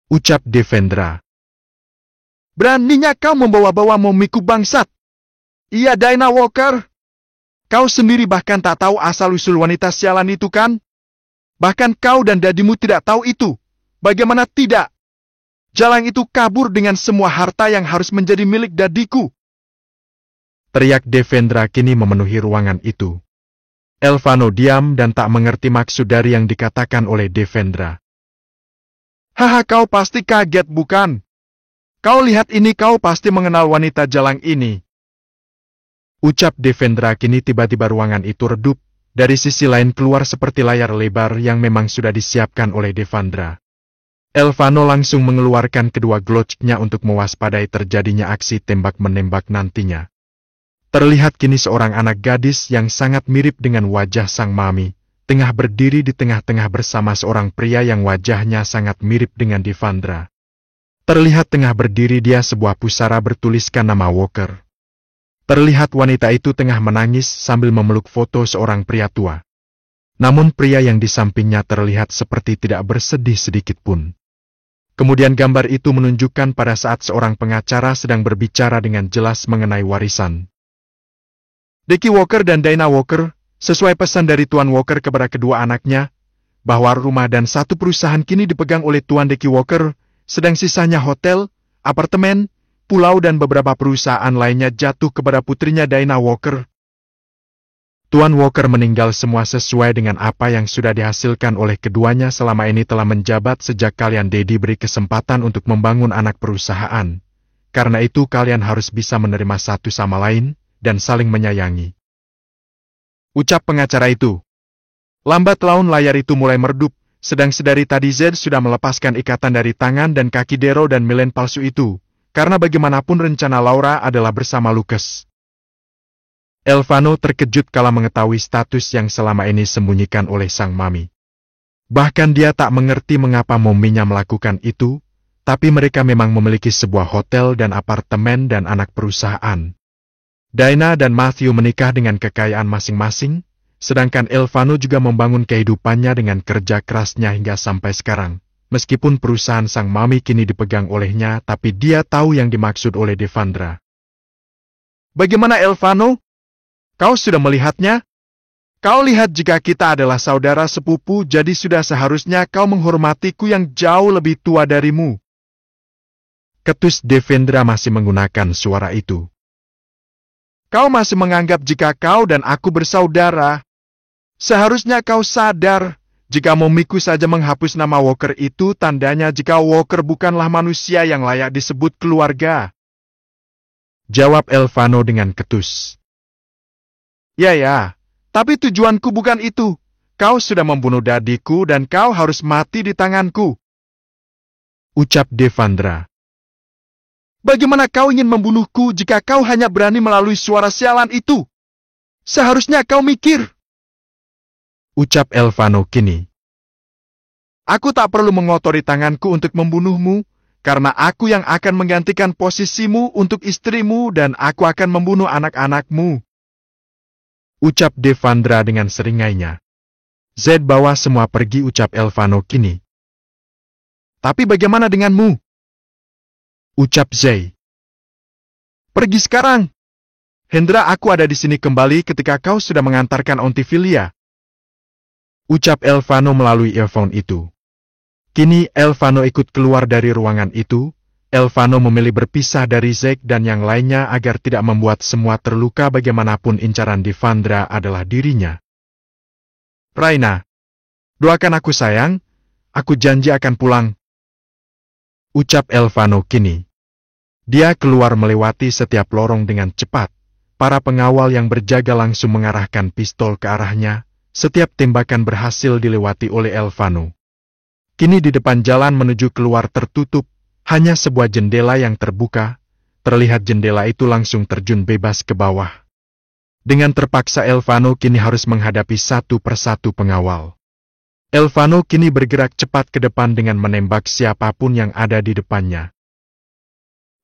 Speaker 1: Ucap Devendra. Beraninya kau membawa-bawa momiku bangsat. Iya Daina Walker. Kau sendiri bahkan tak tahu asal-usul wanita sialan itu kan? Bahkan kau dan dadimu tidak tahu itu. Bagaimana tidak? Jalang itu kabur dengan semua harta yang harus menjadi milik dadiku. Teriak Devendra kini memenuhi ruangan itu. Elvano diam dan tak mengerti maksud dari yang dikatakan oleh Devendra. Haha, kau pasti kaget bukan? Kau lihat ini, kau pasti mengenal wanita jalang ini. Ucap Devendra kini tiba-tiba ruangan itu redup. Dari sisi lain keluar seperti layar lebar yang memang sudah disiapkan oleh Devendra. Elvano langsung mengeluarkan kedua gloceknya untuk mewaspadai terjadinya aksi tembak-menembak nantinya. Terlihat kini seorang anak gadis yang sangat mirip dengan wajah sang mami, tengah berdiri di tengah-tengah bersama seorang pria yang wajahnya sangat mirip dengan Devendra. Terlihat tengah berdiri dia sebuah pusara bertuliskan nama Walker. Terlihat wanita itu tengah menangis sambil memeluk foto seorang pria tua. Namun pria yang di sampingnya terlihat seperti tidak bersedih sedikit pun. Kemudian gambar itu menunjukkan pada saat seorang pengacara sedang berbicara dengan jelas mengenai warisan. Deki Walker dan Daina Walker, sesuai pesan dari Tuan Walker kepada kedua anaknya, bahwa rumah dan satu perusahaan kini dipegang oleh Tuan Deki Walker, sedang sisanya hotel, apartemen, pulau dan beberapa perusahaan lainnya jatuh kepada putrinya Daina Walker. Tuan Walker meninggal semua sesuai dengan apa yang sudah dihasilkan oleh keduanya selama ini telah menjabat sejak kalian diberi kesempatan untuk membangun anak perusahaan. Karena itu kalian harus bisa menerima satu sama lain dan saling menyayangi. Ucap pengacara itu. Lambat laun layar itu mulai meredup, sedang sedari tadi Z sudah melepaskan ikatan dari tangan dan kaki Dero dan Milen palsu itu, karena bagaimanapun rencana Laura adalah bersama Lucas. Elvano terkejut kala mengetahui status yang selama ini sembunyikan oleh sang mami. Bahkan dia tak mengerti mengapa mominya melakukan itu, tapi mereka memang memiliki sebuah hotel dan apartemen dan anak perusahaan. Daina dan Matthew menikah dengan kekayaan masing-masing, sedangkan Elvano juga membangun kehidupannya dengan kerja kerasnya hingga sampai sekarang. Meskipun perusahaan sang mami kini dipegang olehnya, tapi dia tahu yang dimaksud oleh Devendra. Bagaimana Elvano? Kau sudah melihatnya? Kau lihat jika kita adalah saudara sepupu, jadi sudah seharusnya kau menghormatiku yang jauh lebih tua darimu. Ketus Devendra masih menggunakan suara itu. Kau masih menganggap jika kau dan aku bersaudara. Seharusnya kau sadar, jika momiku saja menghapus nama Walker itu, tandanya jika Walker bukanlah manusia yang layak disebut keluarga. Jawab Elvano dengan ketus. Ya, tapi tujuanku bukan itu. Kau sudah membunuh dadiku dan kau harus mati di tanganku. Ucap Devendra. Bagaimana kau ingin membunuhku jika kau hanya berani melalui suara sialan itu? Seharusnya kau mikir. Ucap Elvano kini. Aku tak perlu mengotori tanganku untuk membunuhmu, karena aku yang akan menggantikan posisimu untuk istrimu dan aku akan membunuh anak-anakmu. Ucap Devendra dengan seringainya. Z bawa semua pergi, ucap Elvano kini. Tapi bagaimana denganmu? Ucap Zai. Pergi sekarang. Hendra, aku ada di sini kembali ketika kau sudah mengantarkan Ontifilia. Ucap Elvano melalui earphone itu. Kini Elvano ikut keluar dari ruangan itu. Elvano memilih berpisah dari Zack dan yang lainnya agar tidak membuat semua terluka bagaimanapun incaran Devandra adalah dirinya. Raina, doakan aku sayang, aku janji akan pulang. Ucap Elvano kini. Dia keluar melewati setiap lorong dengan cepat. Para pengawal yang berjaga langsung mengarahkan pistol ke arahnya. Setiap tembakan berhasil dilewati oleh Elvano. Kini di depan jalan menuju keluar tertutup. Hanya sebuah jendela yang terbuka, terlihat jendela itu langsung terjun bebas ke bawah. Dengan terpaksa Elvano kini harus menghadapi satu persatu pengawal. Elvano kini bergerak cepat ke depan dengan menembak siapapun yang ada di depannya.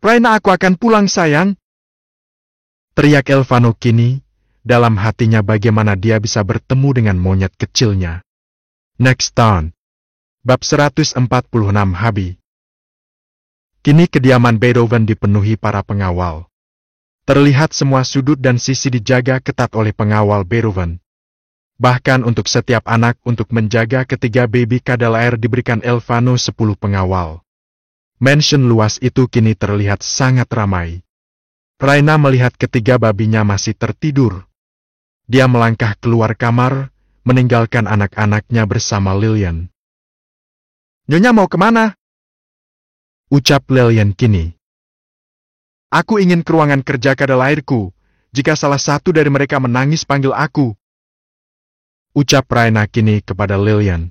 Speaker 1: Raina, aku akan pulang sayang. Teriak Elvano kini, dalam hatinya bagaimana dia bisa bertemu dengan monyet kecilnya. Next Town. Bab 146 Habi. Kini kediaman Beethoven dipenuhi para pengawal. Terlihat semua sudut dan sisi dijaga ketat oleh pengawal Beethoven. Bahkan untuk setiap anak untuk menjaga ketiga baby kadal air diberikan Elvano 10 pengawal. Mansion luas itu kini terlihat sangat ramai. Raina melihat ketiga babinya masih tertidur. Dia melangkah keluar kamar, meninggalkan anak-anaknya bersama Lillian. Nyonya mau kemana? Ucap Lillian kini. Aku ingin ke ruangan kerja kadal airku. Jika salah satu dari mereka menangis panggil aku. Ucap Raina kini kepada Lillian.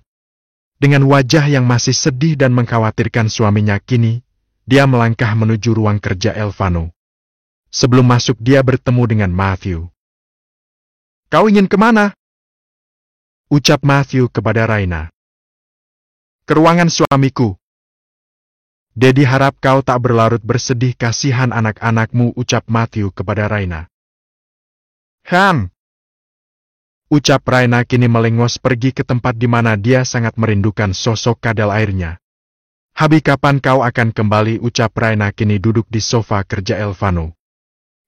Speaker 1: Dengan wajah yang masih sedih dan mengkhawatirkan suaminya kini, dia melangkah menuju ruang kerja Elvano. Sebelum masuk dia bertemu dengan Matthew. Kau ingin kemana? Ucap Matthew kepada Raina. Ke ruangan suamiku. Dedi harap kau tak berlarut bersedih kasihan anak-anakmu, ucap Matthew kepada Raina. Ucap Raina kini melengos pergi ke tempat di mana dia sangat merindukan sosok kadal airnya. Habi, kapan kau akan kembali, ucap Raina kini duduk di sofa kerja Elvano.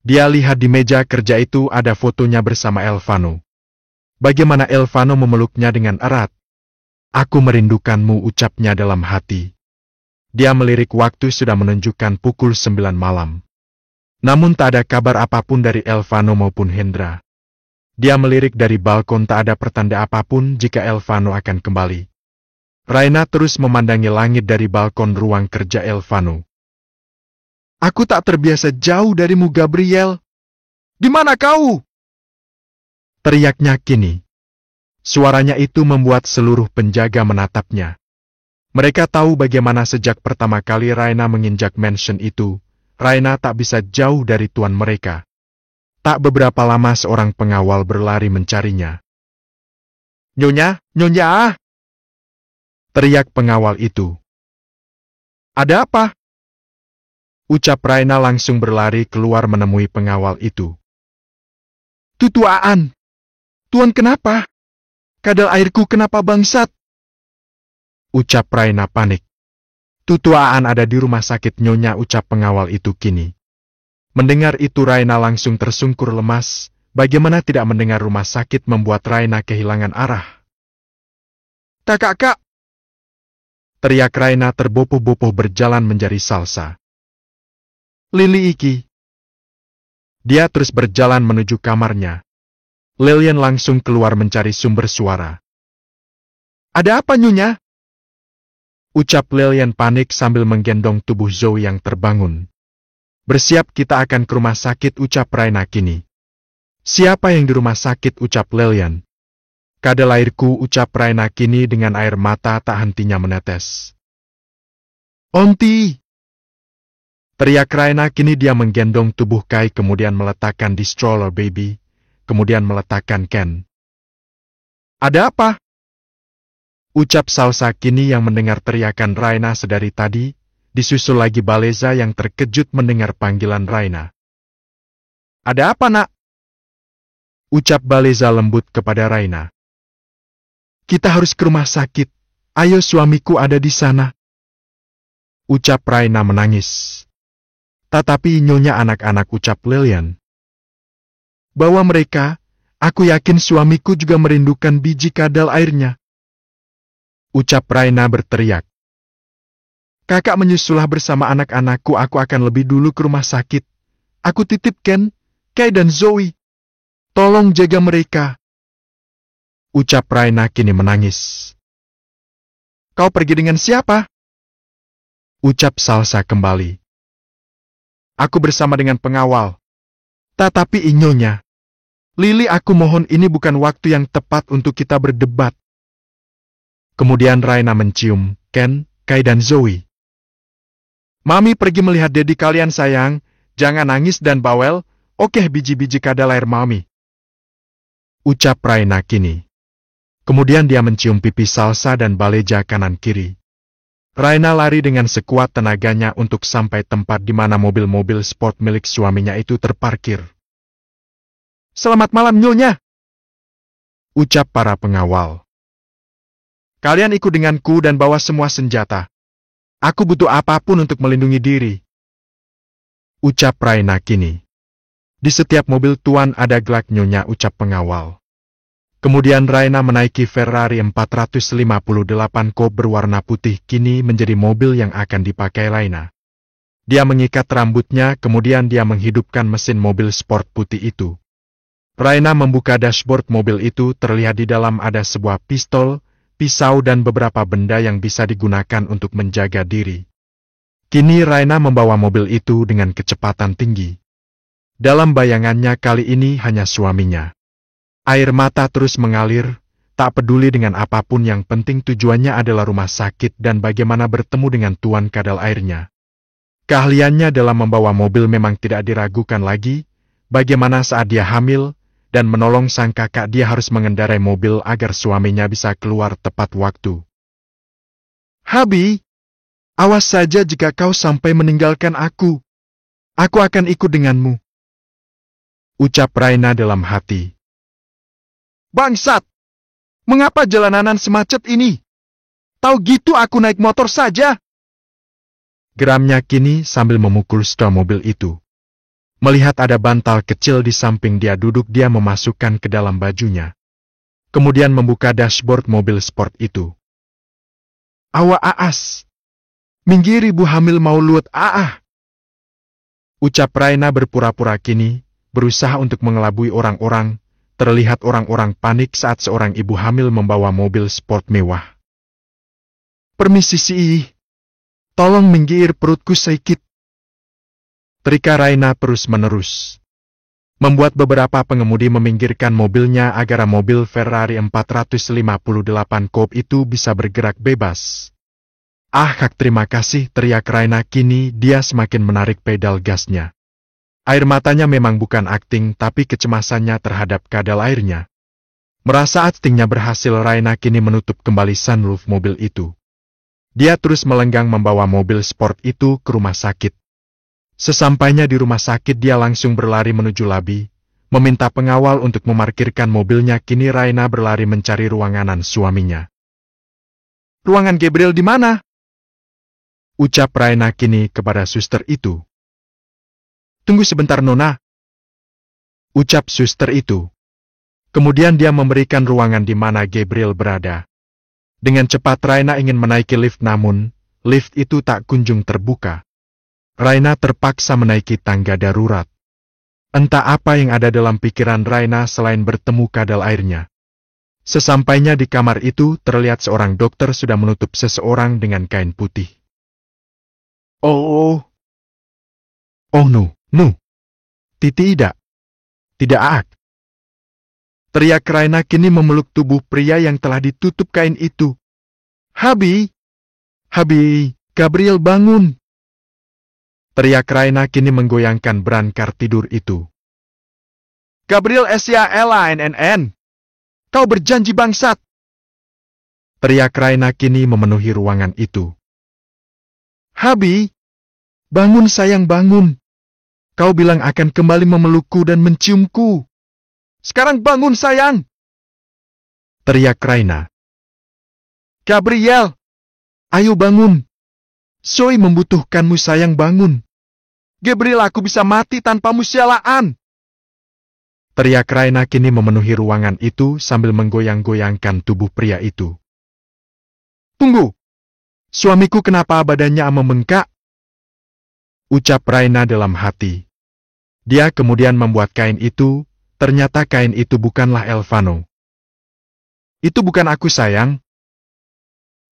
Speaker 1: Dia lihat di meja kerja itu ada fotonya bersama Elvano. Bagaimana Elvano memeluknya dengan erat. Aku merindukanmu, ucapnya dalam hati. Dia melirik waktu sudah menunjukkan pukul 9 malam. Namun tak ada kabar apapun dari Elvano maupun Hendra. Dia melirik dari balkon, tak ada pertanda apapun jika Elvano akan kembali. Raina terus memandangi langit dari balkon ruang kerja Elvano. Aku tak terbiasa jauh darimu, Gabriel. Di mana kau? Teriaknya kini. Suaranya itu membuat seluruh penjaga menatapnya. Mereka tahu bagaimana sejak pertama kali Raina menginjak mansion itu, Raina tak bisa jauh dari tuan mereka. Tak beberapa lama seorang pengawal berlari mencarinya. Nyonya, Nyonya! Teriak pengawal itu. Ada apa? Ucap Raina langsung berlari keluar menemui pengawal itu. Tutuaan! Tuan kenapa? Kadal airku kenapa bangsat? Ucap Raina panik. Tutuaan ada di rumah sakit, Nyonya, ucap pengawal itu kini. Mendengar itu Raina langsung tersungkur lemas. Bagaimana tidak mendengar rumah sakit membuat Raina kehilangan arah. Kakak! Teriak Raina terbopoh-bopoh berjalan menjadi salsa. Lili iki. Dia terus berjalan menuju kamarnya. Lillian langsung keluar mencari sumber suara. Ada apa, Nyonya? Ucap Lillian panik sambil menggendong tubuh Zoe yang terbangun. Bersiap, kita akan ke rumah sakit, ucap Raina kini. Siapa yang di rumah sakit, ucap Lillian. Kadal airku, ucap Raina kini dengan air mata tak hentinya menetes. Onti! Teriak Raina kini, dia menggendong tubuh Kai kemudian meletakkan di stroller baby, kemudian meletakkan Ken. Ada apa? Ucap Salsa kini yang mendengar teriakan Raina sedari tadi, disusul lagi Baleza yang terkejut mendengar panggilan Raina. Ada apa, nak? Ucap Baleza lembut kepada Raina. Kita harus ke rumah sakit. Ayo, suamiku ada di sana. Ucap Raina menangis. Tetapi nyonya anak-anak, ucap Lilian. Bawa mereka, aku yakin suamiku juga merindukan biji kadal airnya. Ucap Raina berteriak. Kakak menyusulah bersama anak-anakku, aku akan lebih dulu ke rumah sakit. Aku titip Ken, Kay dan Zoe. Tolong jaga mereka. Ucap Raina kini menangis. Kau pergi dengan siapa? Ucap Salsa kembali. Aku bersama dengan pengawal. Tetapi inyonya. Lily, aku mohon, ini bukan waktu yang tepat untuk kita berdebat. Kemudian Raina mencium Ken, Kay dan Zoe. Mami pergi melihat Dedi kalian sayang. Jangan nangis dan bawel. Oke, biji-biji kadal air Mami. Ucap Raina kini. Kemudian dia mencium pipi Salsa dan Baleja kanan kiri. Raina lari dengan sekuat tenaganya untuk sampai tempat di mana mobil-mobil sport milik suaminya itu terparkir. Selamat malam, nyonya. Ucap para pengawal. Kalian ikut denganku dan bawa semua senjata. Aku butuh apapun untuk melindungi diri. Ucap Raina kini. Di setiap mobil tuan ada glak, nyonya, ucap pengawal. Kemudian Raina menaiki Ferrari 458 Coupe berwarna putih, kini menjadi mobil yang akan dipakai Raina. Dia mengikat rambutnya, kemudian dia menghidupkan mesin mobil sport putih itu. Raina membuka dashboard mobil itu, terlihat di dalam ada sebuah pistol, pisau dan beberapa benda yang bisa digunakan untuk menjaga diri. Kini Raina membawa mobil itu dengan kecepatan tinggi. Dalam bayangannya kali ini hanya suaminya. Air mata terus mengalir, tak peduli dengan apapun, yang penting tujuannya adalah rumah sakit dan bagaimana bertemu dengan tuan kadal airnya. Keahliannya dalam membawa mobil memang tidak diragukan lagi, bagaimana saat dia hamil, dan menolong sang kakak dia harus mengendarai mobil agar suaminya bisa keluar tepat waktu. Habi, awas saja jika kau sampai meninggalkan aku. Aku akan ikut denganmu. Ucap Raina dalam hati. Bangsat! Mengapa jalanan semacet ini? Tahu gitu aku naik motor saja. Geramnya kini sambil memukul setir mobil itu. Melihat ada bantal kecil di samping dia duduk, dia memasukkan ke dalam bajunya. Kemudian membuka dashboard mobil sport itu. Awa aas! Minggir, ibu hamil mau luat Ucap Raina berpura-pura kini, berusaha untuk mengelabui orang-orang. Terlihat orang-orang panik saat seorang ibu hamil membawa mobil sport mewah. Permisi sih. Tolong minggir, perutku sakit. Teriak Raina terus-menerus. Membuat beberapa pengemudi meminggirkan mobilnya agar mobil Ferrari 458 Coupe itu bisa bergerak bebas. Kak, terima kasih, teriak Raina kini, dia semakin menarik pedal gasnya. Air matanya memang bukan akting, tapi kecemasannya terhadap kadal airnya. Merasa aktingnya berhasil, Raina kini menutup kembali sunroof mobil itu. Dia terus melenggang membawa mobil sport itu ke rumah sakit. Sesampainya di rumah sakit dia langsung berlari menuju labi, meminta pengawal untuk memarkirkan mobilnya. Kini Raina berlari mencari ruangan suaminya. Ruangan Gabriel di mana? Ucap Raina kini kepada suster itu. Tunggu sebentar, Nona. Ucap suster itu. Kemudian dia memberikan ruangan di mana Gabriel berada. Dengan cepat Raina ingin menaiki lift, namun lift itu tak kunjung terbuka. Raina terpaksa menaiki tangga darurat. Entah apa yang ada dalam pikiran Raina selain bertemu kadal airnya. Sesampainya di kamar itu, terlihat seorang dokter sudah menutup seseorang dengan kain putih. Oh no. Tidak. Teriak Raina kini memeluk tubuh pria yang telah ditutup kain itu. Habi, Gabriel bangun. Teriak Raina kini menggoyangkan brankar tidur itu. Gabriel SYLANNN. Kau berjanji, bangsat. Teriak Raina kini memenuhi ruangan itu. Habi, bangun sayang, bangun. Kau bilang akan kembali memelukku dan menciumku. Sekarang bangun sayang. Teriak Raina. Gabriel, ayo bangun. Zoe membutuhkanmu sayang, bangun. Gabriel, aku bisa mati tanpamu sialaan. Teriak Raina kini memenuhi ruangan itu sambil menggoyang-goyangkan tubuh pria itu. Tunggu! Suamiku kenapa badannya membengkak? Ucap Raina dalam hati. Dia kemudian membuat kain itu, ternyata kain itu bukanlah Elvano. Itu bukan aku sayang.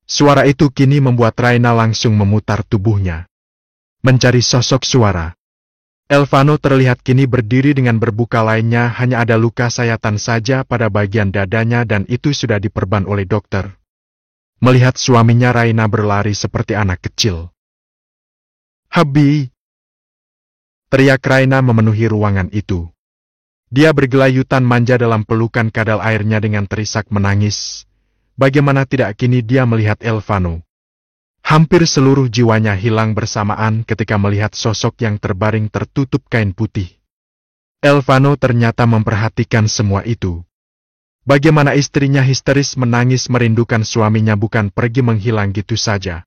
Speaker 1: Suara itu kini membuat Raina langsung memutar tubuhnya. Mencari sosok suara. Elvano terlihat kini berdiri dengan berbuka lainnya, hanya ada luka sayatan saja pada bagian dadanya dan itu sudah diperban oleh dokter. Melihat suaminya, Raina berlari seperti anak kecil. Habi! Teriak Raina memenuhi ruangan itu. Dia bergelayutan manja dalam pelukan kadal airnya dengan terisak menangis. Bagaimana tidak kini dia melihat Elvano. Hampir seluruh jiwanya hilang bersamaan ketika melihat sosok yang terbaring tertutup kain putih. Elvano ternyata memperhatikan semua itu. Bagaimana istrinya histeris menangis merindukan suaminya, bukan pergi menghilang gitu saja.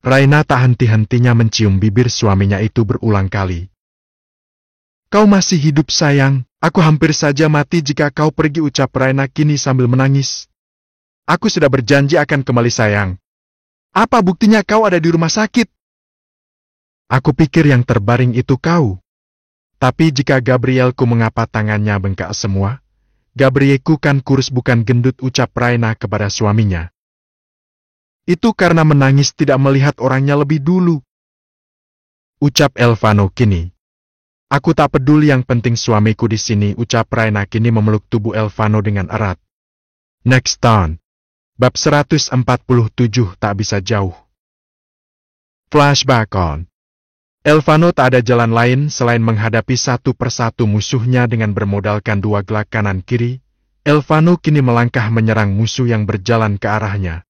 Speaker 1: Raina tak henti-hentinya mencium bibir suaminya itu berulang kali. Kau masih hidup sayang, aku hampir saja mati jika kau pergi, ucap Raina kini sambil menangis. Aku sudah berjanji akan kembali sayang. Apa buktinya kau ada di rumah sakit? Aku pikir yang terbaring itu kau. Tapi jika Gabrielku, mengapa tangannya bengkak semua? Gabrielku kan kurus bukan gendut, ucap Raina kepada suaminya. Itu karena menangis tidak melihat orangnya lebih dulu. Ucap Elvano kini. Aku tak peduli, yang penting suamiku di sini, ucap Raina kini memeluk tubuh Elvano dengan erat. Next Town. Bab 147, tak bisa jauh. Flashback on. Elvano tak ada jalan lain selain menghadapi satu persatu musuhnya dengan bermodalkan dua gelak kanan kiri. Elvano kini melangkah menyerang musuh yang berjalan ke arahnya.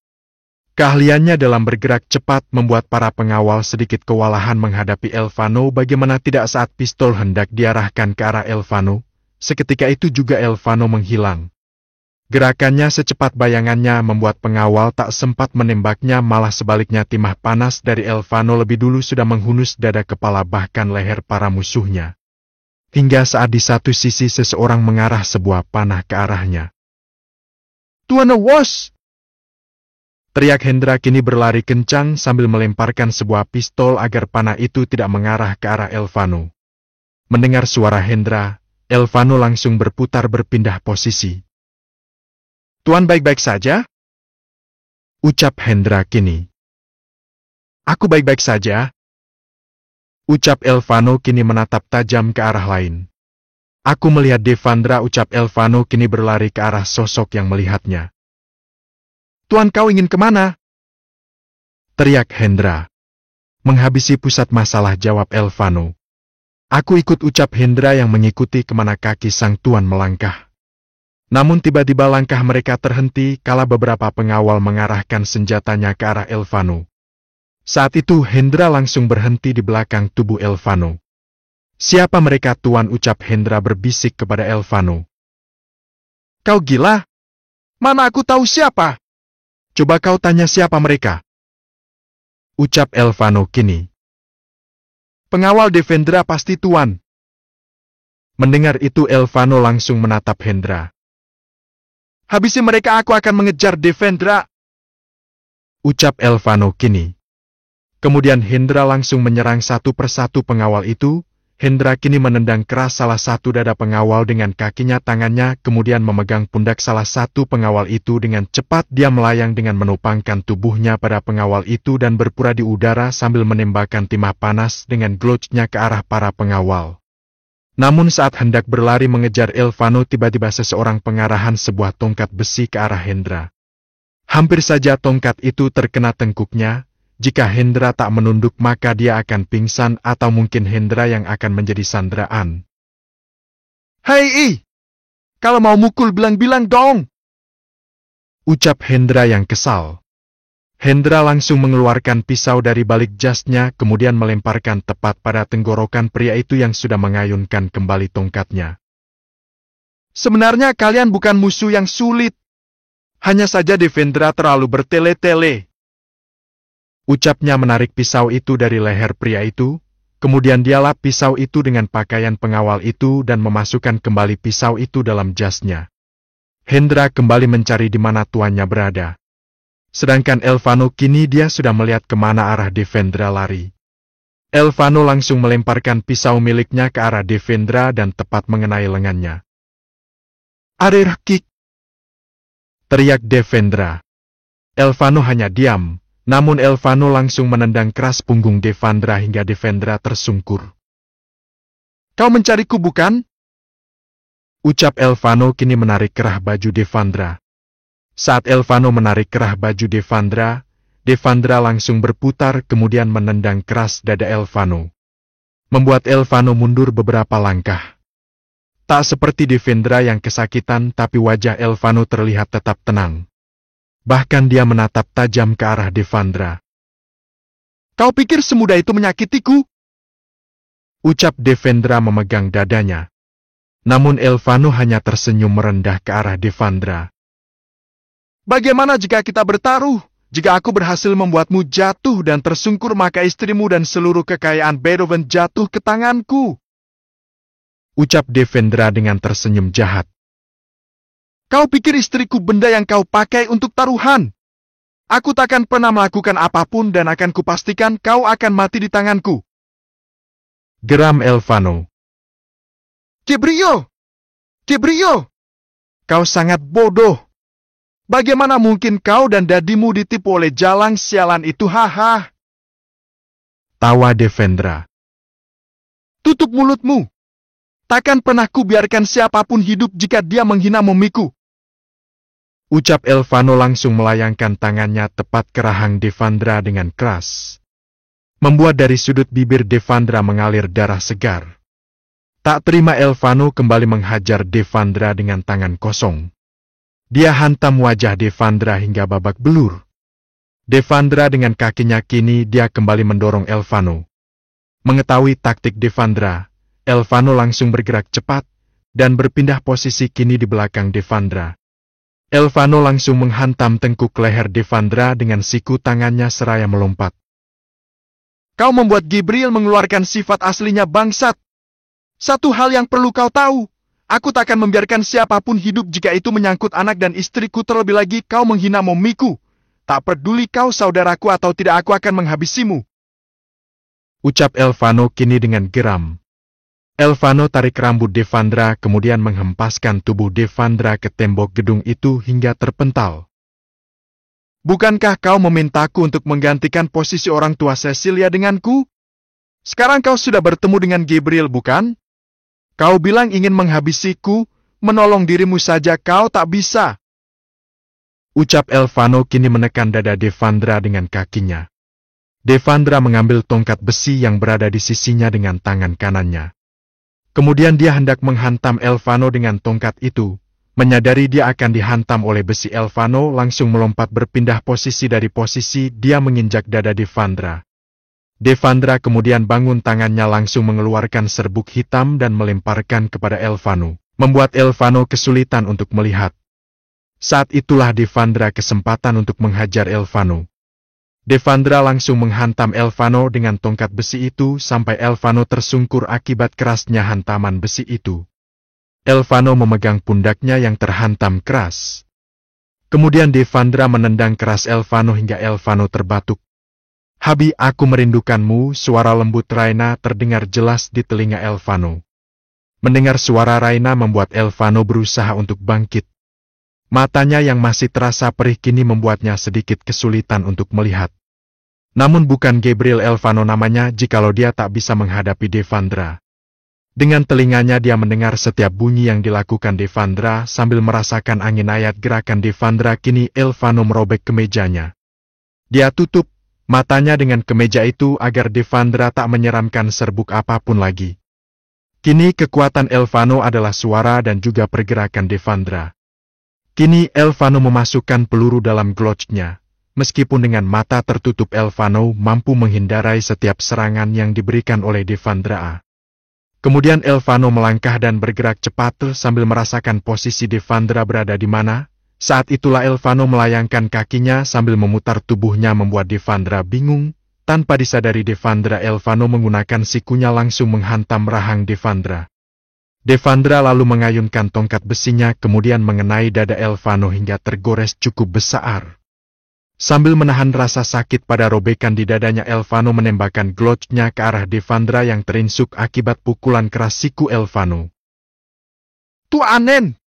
Speaker 1: Keahliannya dalam bergerak cepat membuat para pengawal sedikit kewalahan menghadapi Elvano. Bagaimana tidak saat pistol hendak diarahkan ke arah Elvano, seketika itu juga Elvano menghilang. Gerakannya secepat bayangannya membuat pengawal tak sempat menembaknya, malah sebaliknya timah panas dari Elvano lebih dulu sudah menghunus dada, kepala bahkan leher para musuhnya. Hingga saat di satu sisi seseorang mengarah sebuah panah ke arahnya. Tuan Awas! Teriak Hendra kini berlari kencang sambil melemparkan sebuah pistol agar panah itu tidak mengarah ke arah Elvano. Mendengar suara Hendra, Elvano langsung berputar berpindah posisi. Tuan baik-baik saja? Ucap Hendra kini. Aku baik-baik saja. Ucap Elvano kini menatap tajam ke arah lain. Aku melihat Devandra, ucap Elvano kini berlari ke arah sosok yang melihatnya. Tuan, kau ingin kemana? Teriak Hendra. Menghabisi pusat masalah, jawab Elvano. Aku ikut, ucap Hendra yang mengikuti kemana kaki sang tuan melangkah. Namun tiba-tiba langkah mereka terhenti kala beberapa pengawal mengarahkan senjatanya ke arah Elvano. Saat itu Hendra langsung berhenti di belakang tubuh Elvano. Siapa mereka, tuan? Ucap Hendra berbisik kepada Elvano. Kau gila? Mana aku tahu siapa? Coba kau tanya siapa mereka. Ucap Elvano kini. Pengawal Devendra pasti, tuan. Mendengar itu Elvano langsung menatap Hendra. Habisi mereka, aku akan mengejar Devendra. Ucap Elvano kini. Kemudian Hendra langsung menyerang satu persatu pengawal itu. Hendra kini menendang keras salah satu dada pengawal dengan kakinya tangannya, kemudian memegang pundak salah satu pengawal itu. Dengan cepat dia melayang dengan menopangkan tubuhnya pada pengawal itu dan berpura di udara sambil menembakkan timah panas dengan glocnya ke arah para pengawal. Namun saat hendak berlari mengejar Elvano, tiba-tiba seseorang pengarahan sebuah tongkat besi ke arah Hendra. Hampir saja tongkat itu terkena tengkuknya. Jika Hendra tak menunduk maka dia akan pingsan atau mungkin Hendra yang akan menjadi sandraan. Hei! Kalau mau mukul bilang-bilang dong! Ucap Hendra yang kesal. Hendra langsung mengeluarkan pisau dari balik jasnya, kemudian melemparkan tepat pada tenggorokan pria itu yang sudah mengayunkan kembali tongkatnya. Sebenarnya kalian bukan musuh yang sulit. Hanya saja Devendra terlalu bertele-tele. Ucapnya menarik pisau itu dari leher pria itu, kemudian dia lap pisau itu dengan pakaian pengawal itu dan memasukkan kembali pisau itu dalam jasnya. Hendra kembali mencari di mana tuannya berada. Sedangkan Elvano kini dia sudah melihat kemana arah Devendra lari. Elvano langsung melemparkan pisau miliknya ke arah Devendra dan tepat mengenai lengannya. "Arir kick!" teriak Devendra. Elvano hanya diam, namun Elvano langsung menendang keras punggung Devendra hingga Devendra tersungkur. "Kau mencariku bukan?" ucap Elvano kini menarik kerah baju Devendra. Saat Elvano menarik kerah baju Devendra, Devendra langsung berputar kemudian menendang keras dada Elvano, membuat Elvano mundur beberapa langkah. Tak seperti Devendra yang kesakitan, tapi wajah Elvano terlihat tetap tenang. Bahkan dia menatap tajam ke arah Devendra. "Kau pikir semudah itu menyakitiku?" ucap Devendra memegang dadanya. Namun Elvano hanya tersenyum merendah ke arah Devendra. "Bagaimana jika kita bertaruh? Jika aku berhasil membuatmu jatuh dan tersungkur, maka istrimu dan seluruh kekayaan Beethoven jatuh ke tanganku," ucap Devendra dengan tersenyum jahat. "Kau pikir istriku benda yang kau pakai untuk taruhan? Aku takkan pernah melakukan apapun dan akan kupastikan kau akan mati di tanganku," geram Elvano. Kebrio, kau sangat bodoh. Bagaimana mungkin kau dan dadimu ditipu oleh jalang sialan itu, haha?" tawa Devendra. "Tutup mulutmu. Takkan pernah kubiarkan siapapun hidup jika dia menghina momiku," ucap Elvano langsung melayangkan tangannya tepat ke rahang Devendra dengan keras, membuat dari sudut bibir Devendra mengalir darah segar. Tak terima, Elvano kembali menghajar Devendra dengan tangan kosong. Dia hantam wajah Devendra hingga babak belur. Devendra dengan kakinya kini dia kembali mendorong Elvano. Mengetahui taktik Devendra, Elvano langsung bergerak cepat dan berpindah posisi kini di belakang Devendra. Elvano langsung menghantam tengkuk leher Devendra dengan siku tangannya seraya melompat. "Kau membuat Gabriel mengeluarkan sifat aslinya, bangsat. Satu hal yang perlu kau tahu, aku takkan membiarkan siapapun hidup jika itu menyangkut anak dan istriku, terlebih lagi kau menghina momiku. Tak peduli kau saudaraku atau tidak, aku akan menghabisimu," ucap Elvano kini dengan geram. Elvano tarik rambut Devendra kemudian menghempaskan tubuh Devendra ke tembok gedung itu hingga terpental. "Bukankah kau memintaku untuk menggantikan posisi orang tua Cecilia denganku? Sekarang kau sudah bertemu dengan Gabriel, bukan? Kau bilang ingin menghabisiku, menolong dirimu saja kau tak bisa," ucap Elvano kini menekan dada Devendra dengan kakinya. Devendra mengambil tongkat besi yang berada di sisinya dengan tangan kanannya. Kemudian dia hendak menghantam Elvano dengan tongkat itu. Menyadari dia akan dihantam oleh besi, Elvano langsung melompat berpindah posisi. Dari posisi dia menginjak dada Devendra. Devendra kemudian bangun, tangannya langsung mengeluarkan serbuk hitam dan melemparkan kepada Elvano, membuat Elvano kesulitan untuk melihat. Saat itulah Devendra kesempatan untuk menghajar Elvano. Devendra langsung menghantam Elvano dengan tongkat besi itu sampai Elvano tersungkur akibat kerasnya hantaman besi itu. Elvano memegang pundaknya yang terhantam keras. Kemudian Devendra menendang keras Elvano hingga Elvano terbatuk. "Habi, aku merindukanmu," suara lembut Raina terdengar jelas di telinga Elvano. Mendengar suara Raina membuat Elvano berusaha untuk bangkit. Matanya yang masih terasa perih kini membuatnya sedikit kesulitan untuk melihat. Namun bukan Gabriel Elvano namanya jikalau dia tak bisa menghadapi Devendra. Dengan telinganya dia mendengar setiap bunyi yang dilakukan Devendra sambil merasakan angin ayat gerakan Devendra. Kini Elvano merobek kemejanya. Dia tutup matanya dengan kemeja itu agar Devendra tak menyeramkan serbuk apapun lagi. Kini kekuatan Elvano adalah suara dan juga pergerakan Devendra. Kini Elvano memasukkan peluru dalam glochnya. Meskipun dengan mata tertutup, Elvano mampu menghindarai setiap serangan yang diberikan oleh Devendra. Kemudian Elvano melangkah dan bergerak cepat sambil merasakan posisi Devendra berada di mana. Saat itulah Elvano melayangkan kakinya sambil memutar tubuhnya membuat Devandra bingung. Tanpa disadari Devandra, Elvano menggunakan sikunya langsung menghantam rahang Devandra. Devandra lalu mengayunkan tongkat besinya kemudian mengenai dada Elvano hingga tergores cukup besar. Sambil menahan rasa sakit pada robekan di dadanya, Elvano menembakkan glocnya ke arah Devandra yang terinsuk akibat pukulan keras siku Elvano. "Tuanen!"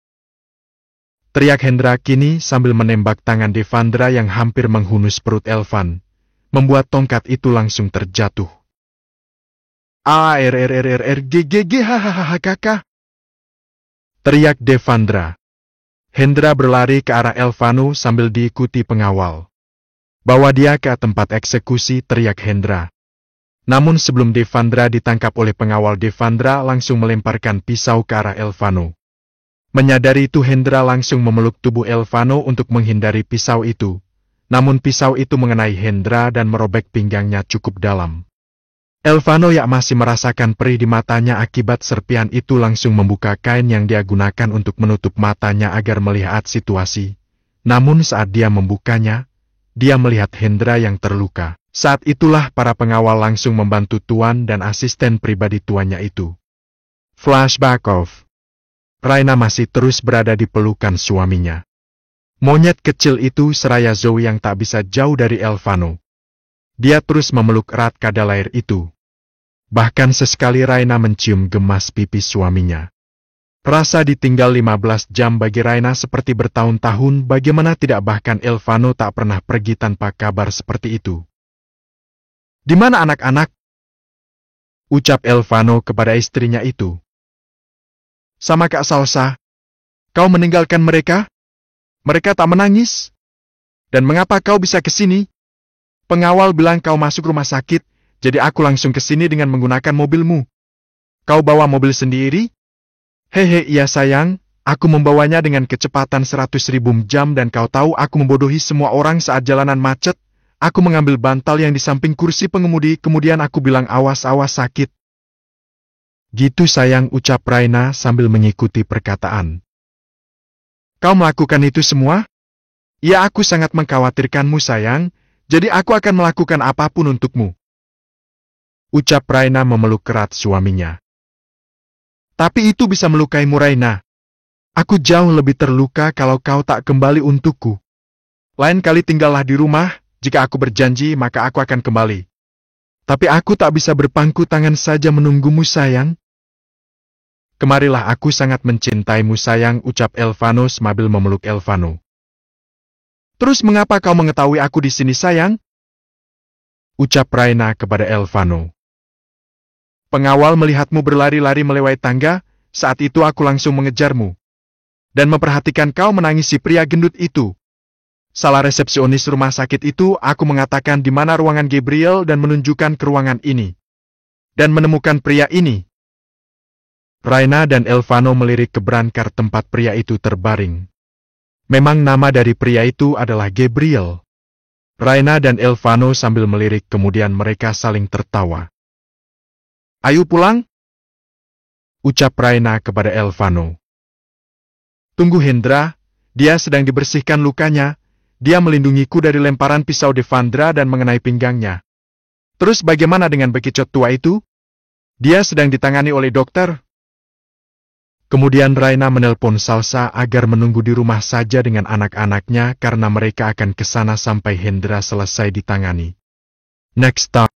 Speaker 1: teriak Hendra kini sambil menembak tangan Devandra yang hampir menghunus perut Elvan, membuat tongkat itu langsung terjatuh. "Kakak!" teriak Devandra. Hendra berlari ke arah Elvano sambil diikuti pengawal. "Bawa dia ke tempat eksekusi," teriak Hendra. Namun sebelum Devandra ditangkap oleh pengawal, Devandra langsung melemparkan pisau ke arah Elvano. Menyadari itu, Hendra langsung memeluk tubuh Elvano untuk menghindari pisau itu. Namun pisau itu mengenai Hendra dan merobek pinggangnya cukup dalam. Elvano yang masih merasakan perih di matanya akibat serpihan itu langsung membuka kain yang dia gunakan untuk menutup matanya agar melihat situasi. Namun saat dia membukanya, dia melihat Hendra yang terluka. Saat itulah para pengawal langsung membantu tuan dan asisten pribadi tuannya itu. Flashback off. Raina masih terus berada di pelukan suaminya. Monyet kecil itu seraya Zoe yang tak bisa jauh dari Elvano. Dia terus memeluk erat kadalair itu. Bahkan sesekali Raina mencium gemas pipi suaminya. Rasa ditinggal 15 jam bagi Raina seperti bertahun-tahun, bagaimana tidak, bahkan Elvano tak pernah pergi tanpa kabar seperti itu. "Di mana anak-anak?" ucap Elvano kepada istrinya itu. "Sama Kak Salsa, kau meninggalkan mereka? Mereka tak menangis? Dan mengapa kau bisa ke sini? Pengawal bilang kau masuk rumah sakit, jadi aku langsung ke sini dengan menggunakan mobilmu. Kau bawa mobil sendiri?" "Hehe, iya sayang, aku membawanya dengan kecepatan 100.000 jam dan kau tahu aku membodohi semua orang saat jalanan macet. Aku mengambil bantal yang di samping kursi pengemudi, kemudian aku bilang awas-awas sakit." "Gitu sayang," ucap Raina sambil mengikuti perkataan. "Kau melakukan itu semua?" "Ya, aku sangat mengkhawatirkanmu sayang, jadi aku akan melakukan apapun untukmu," ucap Raina memeluk erat suaminya. "Tapi itu bisa melukaimu Raina. Aku jauh lebih terluka kalau kau tak kembali untukku. Lain kali tinggallah di rumah, jika aku berjanji maka aku akan kembali. Tapi aku tak bisa berpangku tangan saja menunggumu sayang." "Kemarilah, aku sangat mencintaimu sayang," ucap Elvano sambil memeluk Elvano. "Terus mengapa kau mengetahui aku di sini sayang?" ucap Raina kepada Elvano. "Pengawal melihatmu berlari-lari melewati tangga, saat itu aku langsung mengejarmu. Dan memperhatikan kau menangisi pria gendut itu. Salah resepsionis rumah sakit itu, aku mengatakan di mana ruangan Gabriel dan menunjukkan ke ruangan ini. Dan menemukan pria ini." Raina dan Elvano melirik ke brankar tempat pria itu terbaring. Memang nama dari pria itu adalah Gabriel. Raina dan Elvano sambil melirik kemudian mereka saling tertawa. "Ayo pulang," ucap Raina kepada Elvano. "Tunggu Hendra, dia sedang dibersihkan lukanya. Dia melindungiku dari lemparan pisau Devandra dan mengenai pinggangnya. Terus bagaimana dengan bekicot tua itu? Dia sedang ditangani oleh dokter." Kemudian Raina menelpon Salsa agar menunggu di rumah saja dengan anak-anaknya karena mereka akan ke sana sampai Hendra selesai ditangani. Next time.